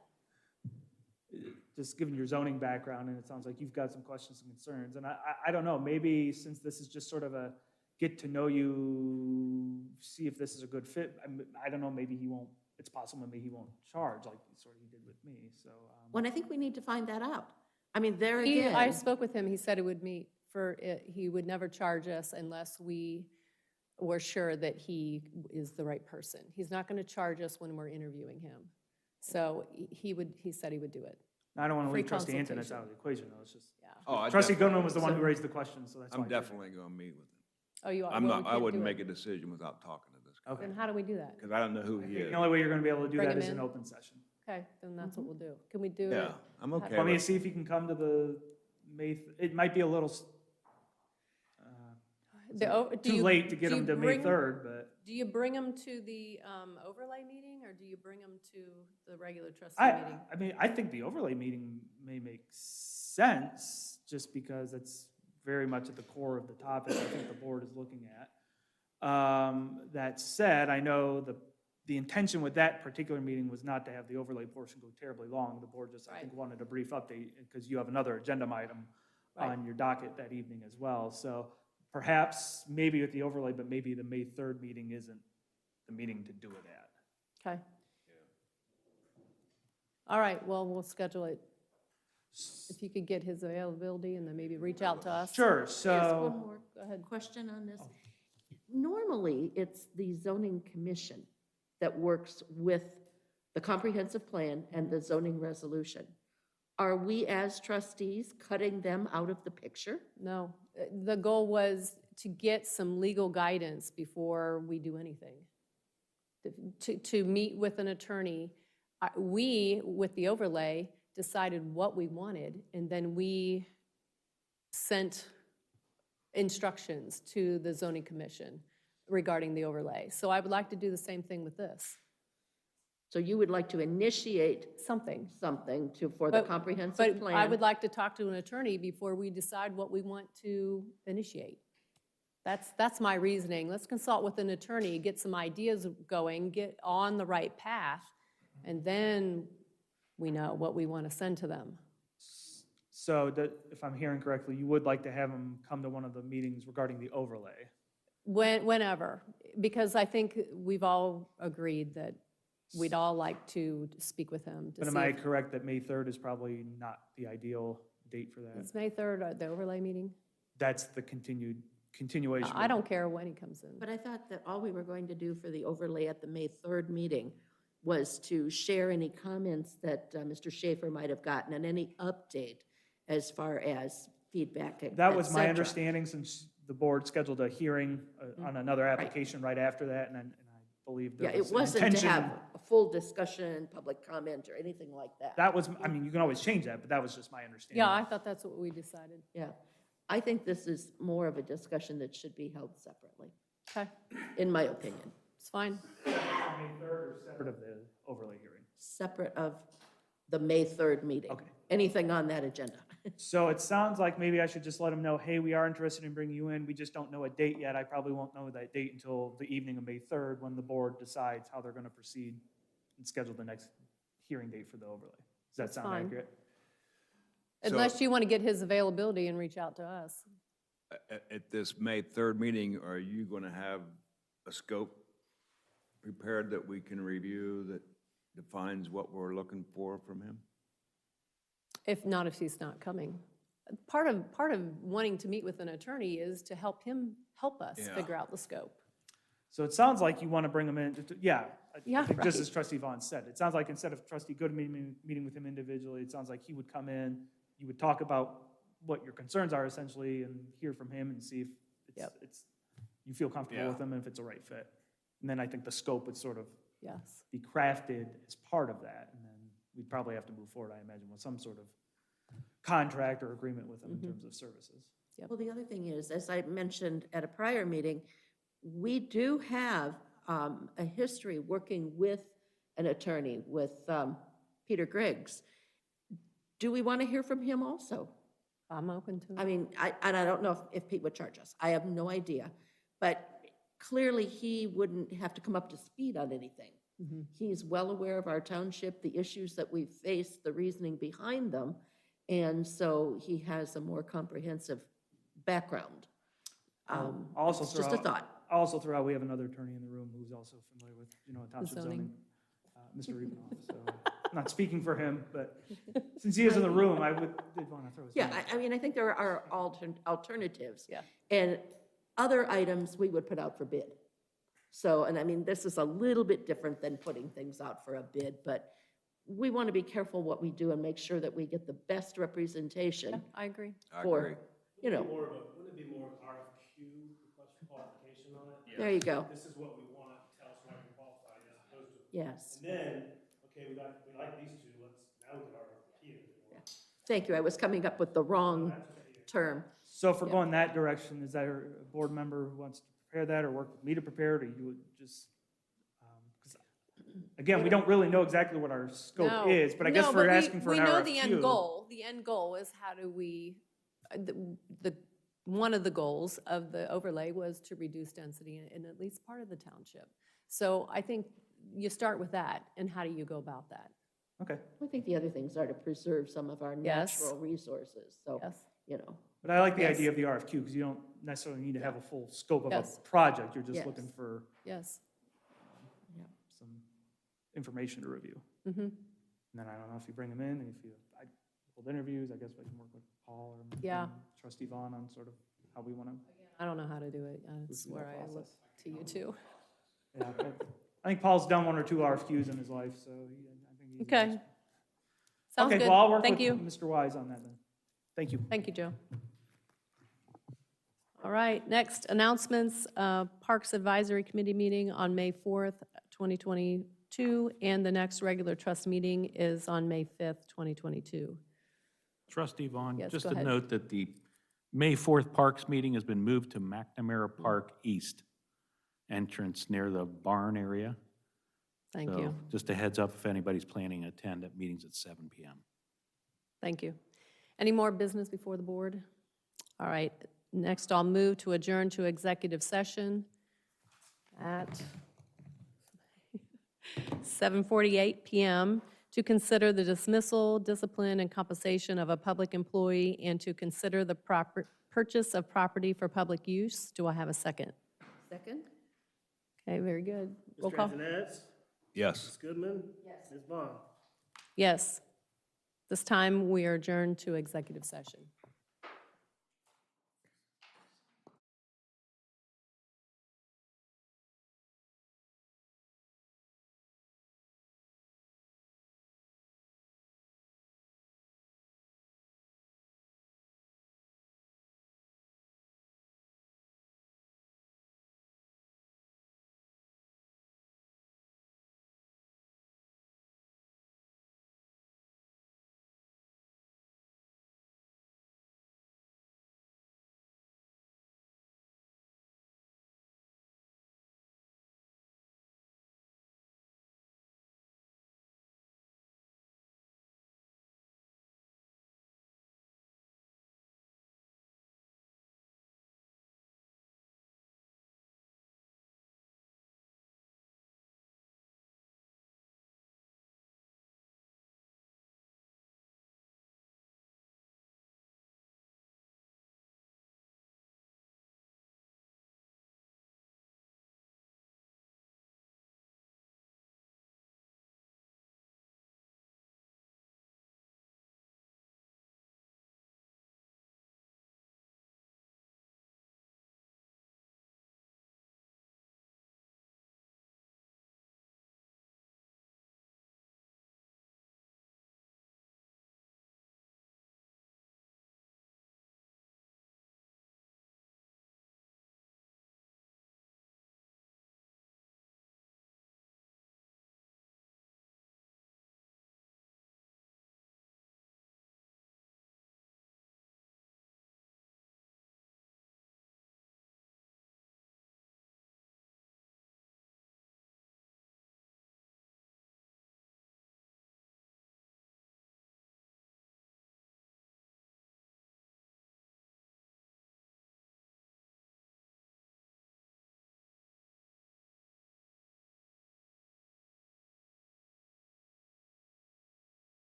Just given your zoning background, and it sounds like you've got some questions and concerns, and I don't know, maybe since this is just sort of a get to know you, see if this is a good fit, I don't know, maybe he won't, it's possible maybe he won't charge like sort of he did with me, so. Well, I think we need to find that out. I mean, there I again, spoke with him, he said it would meet for it, he would never charge us unless we were sure that he is the right person. He's not going to charge us when we're interviewing him. So he said he would do it. I don't want to Free leave Trustee Antonis consultation. out of the equation, though, it's just. Yeah. Oh, Trustee Goodman was the one who raised the question, so that's why. I'm definitely going to meet with him. Oh, you are? I'm well, not, we I can't wouldn't do it. make a decision without talking to this guy. Okay. Then how do we do that? Because I don't know who he is. The only way you're going to be able to do Bring that him is in in? open session. Okay, then that's what we'll do. Can we do it? Yeah, I'm okay Want me to with see if he can come to the it might be a little too late to get him to May 3rd, but. Do you bring him to the overlay meeting, or do you bring him to the regular trustee meeting? I mean, I think the overlay meeting may make sense, just because it's very much at the core of the topic I think the board is looking at. That said, I know the intention with that particular meeting was not to have the overlay portion go terribly long. The board just, I think, wanted a brief update, because you have another agenda item on your docket that evening as well. So perhaps, maybe with the overlay, but maybe the May 3rd meeting isn't the meeting to do it at. Okay. All right, well, we'll schedule it. If you could get his availability and then maybe reach out to us. Sure, Yes, so. one more question on this. Normally, it's the zoning commission that works with the comprehensive plan and the zoning resolution. Are we, as trustees, cutting them out of the picture? No, the goal was to get some legal guidance before we do anything. To meet with an attorney. We, with the overlay, decided what we wanted, and then we sent instructions to the zoning commission regarding the overlay. So I would like to do the same thing with this. So you would like to initiate Something. for the comprehensive plan? But I would like to talk to an attorney before we decide what we want to initiate. That's my reasoning. Let's consult with an attorney, get some ideas going, get on the right path, and then we know what we want to send to them. So if I'm hearing correctly, you would like to have him come to one of the meetings regarding the overlay? Whenever, because I think we've all agreed that we'd all like to speak with him to But see am I if- correct that May 3rd is probably not the ideal date for that? Is May 3rd the overlay meeting? That's the continuation. I don't care when he comes in. But I thought that all we were going to do for the overlay at the May 3rd meeting was to share any comments that Mr. Schaefer might have gotten and any update as far as feedback, That was et my cetera. understanding, since the board scheduled a hearing on another application right after that, and I believe Yeah, there it was an wasn't to intention. have a full discussion, public comment, or anything like that. That was, I mean, you can always change that, but that was just my understanding. Yeah, I thought that's what we decided. Yeah. I think this is more of a discussion that should be held separately, Okay, in my opinion, it's fine. May 3rd or separate of the overlay hearing. separate of the May 3rd meeting. Okay. Anything on that agenda. So it sounds like maybe I should just let them know, hey, we are interested in bringing you in, we just don't know a date yet. I probably won't know that date until the evening of May 3rd, when the board decides how they're gonna proceed and schedule the next hearing date for the overlay. Does that That's sound fine. accurate? Unless you want to get his availability and reach out to us. At this May 3rd meeting, are you going to have a scope prepared that we can review that defines what we're looking for from him? If not, if he's not coming. Part of wanting to meet with an attorney is to help us Yeah. figure out the scope. So it sounds like you want to bring him in, yeah. Yeah, I think just right. as trustee Vaughn said, it sounds like instead of trustee Good meeting with him individually, it sounds like he would come in, you would talk about what your concerns are essentially, and hear from him and see if Yep. you feel comfortable Yeah. with him and if it's a right fit. And then I think the scope would sort of Yes. be crafted as part of that, and then we'd probably have to move forward, I imagine, with some sort of contract or agreement with them in terms of services. Well, the other thing is, as I mentioned at a prior meeting, we do have a history working with an attorney, with Peter Griggs. Do we want to hear from him also? I'm open to I it. mean, and I don't know if Pete would charge us. I have no idea. But clearly, he wouldn't have to come up to speed on anything. Mhm. He's well aware of our township, the issues that we face, the reasoning behind them. And so he has a more comprehensive background. Also It's just a throw out- thought. I'll also throw out, we have another attorney in the room who's also familiar with, township zoning. zoning, Mr. Riepenoff, so, I'm not speaking for him, but since he is in the room, I did want to throw his name. Yeah, I mean, I think there are alternatives. Yeah. And other items we would put out for bid. So, and I mean, this is a little bit different than putting things out for a bid, but we want to be careful what we do and make sure that we get the best representation I agree. I for, agree. you know, Wouldn't it be more of an RFQ, request for qualification on it? there you go. This is what we want, tell us why you're qualified, as opposed to, Yes. and then, okay, we like these two, now we can RFQ it if we want. Thank you. I was coming up with the wrong term. So if we're going that direction, is there a board member who wants to prepare that, or work with me to prepare it, or you would just, 'cause again, we don't really know exactly what our scope No. is, but I guess No, we're but asking for an We know RFQ. the end goal. The end goal is how do we, one of the goals of the overlay was to reduce density in at least part of the township. So I think you start with that, and how do you go about that? Okay, I think the other things are to preserve some of our Yes. natural resources. So, Yes. you know, but I like the Yes. idea of the RFQ, because you don't necessarily need to have a full scope of a Yes. project, you're just Yes. looking for Yes. some information to review. Mm-hmm. And then I don't know if you bring them in, and if you, I hold interviews, I guess we can work with Paul or Yeah. trustee Vaughn on sort of how we want to. I don't know how to do it. That's through where that I look process. to you too. Yeah, but I think Paul's done 1 or 2 RFQs in his life, so I think he's. Okay. Sounds Okay, good. well, I'll work Thank with you. Mr. Wise on that then. Thank you. Thank you, Joe. All right, next, announcements, Parks Advisory Committee meeting on May 4th, 2022, and the next regular trust meeting is on May 5th, 2022. Trustee Vaughn, Yes, just go a ahead. note that the May 4th Parks meeting has been moved to McNamara Park East entrance near the barn area. Thank So, you, just a heads up if anybody's planning to attend at meetings at 7 PM. thank you. Any more business before the board? All right, next I'll move to adjourn to executive session at 7:48 PM to consider the dismissal, discipline, and compensation of a public employee and to consider the proper purchase of property for public use. Do I have a second? second? Okay, very good. Roll Mr. call. Antoness? Yes. Ms. Goodman? Yes. Ms. Vaughn? Yes. This time, we are adjourned to executive session.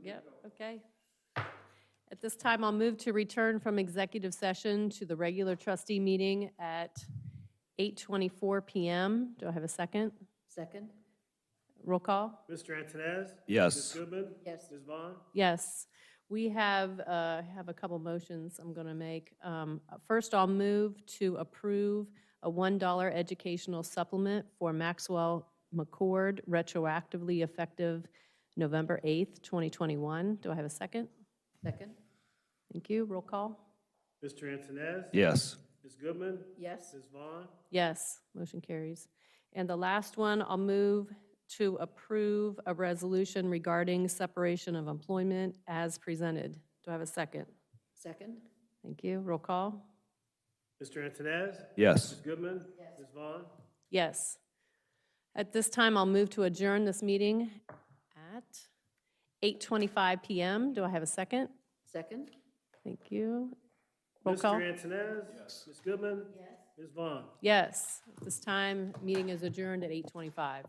Yep, okay. At this time, I'll move to return from executive session to the regular trustee meeting at 8:24 PM. Do I have a second? Second? Roll call? Mr. Antonez? Yes. Ms. Goodman? Yes. Ms. Vaughn? Yes. We have a couple motions I'm going to make. First, I'll move to approve a $1 educational supplement for Maxwell McCord, retroactively effective November 8th, 2021. Do I have a second? Second? Thank you. Roll call? Mr. Antonez? Yes. Ms. Goodman? Yes. Ms. Vaughn? Yes, motion carries. And the last one, I'll move to approve a resolution regarding separation of employment as presented. Do I have a second? Second? Thank you. Roll call? Mr. Antonez? Yes. Ms. Goodman? Ms. Vaughn? Yes. At this time, I'll move to adjourn this meeting at 8:25 PM. Do I have a second? Second? Thank you. Roll call? Mr. Antonez? Yes. Ms. Goodman? Yes. Ms. Vaughn? Yes. At this time, meeting is adjourned at 8:25.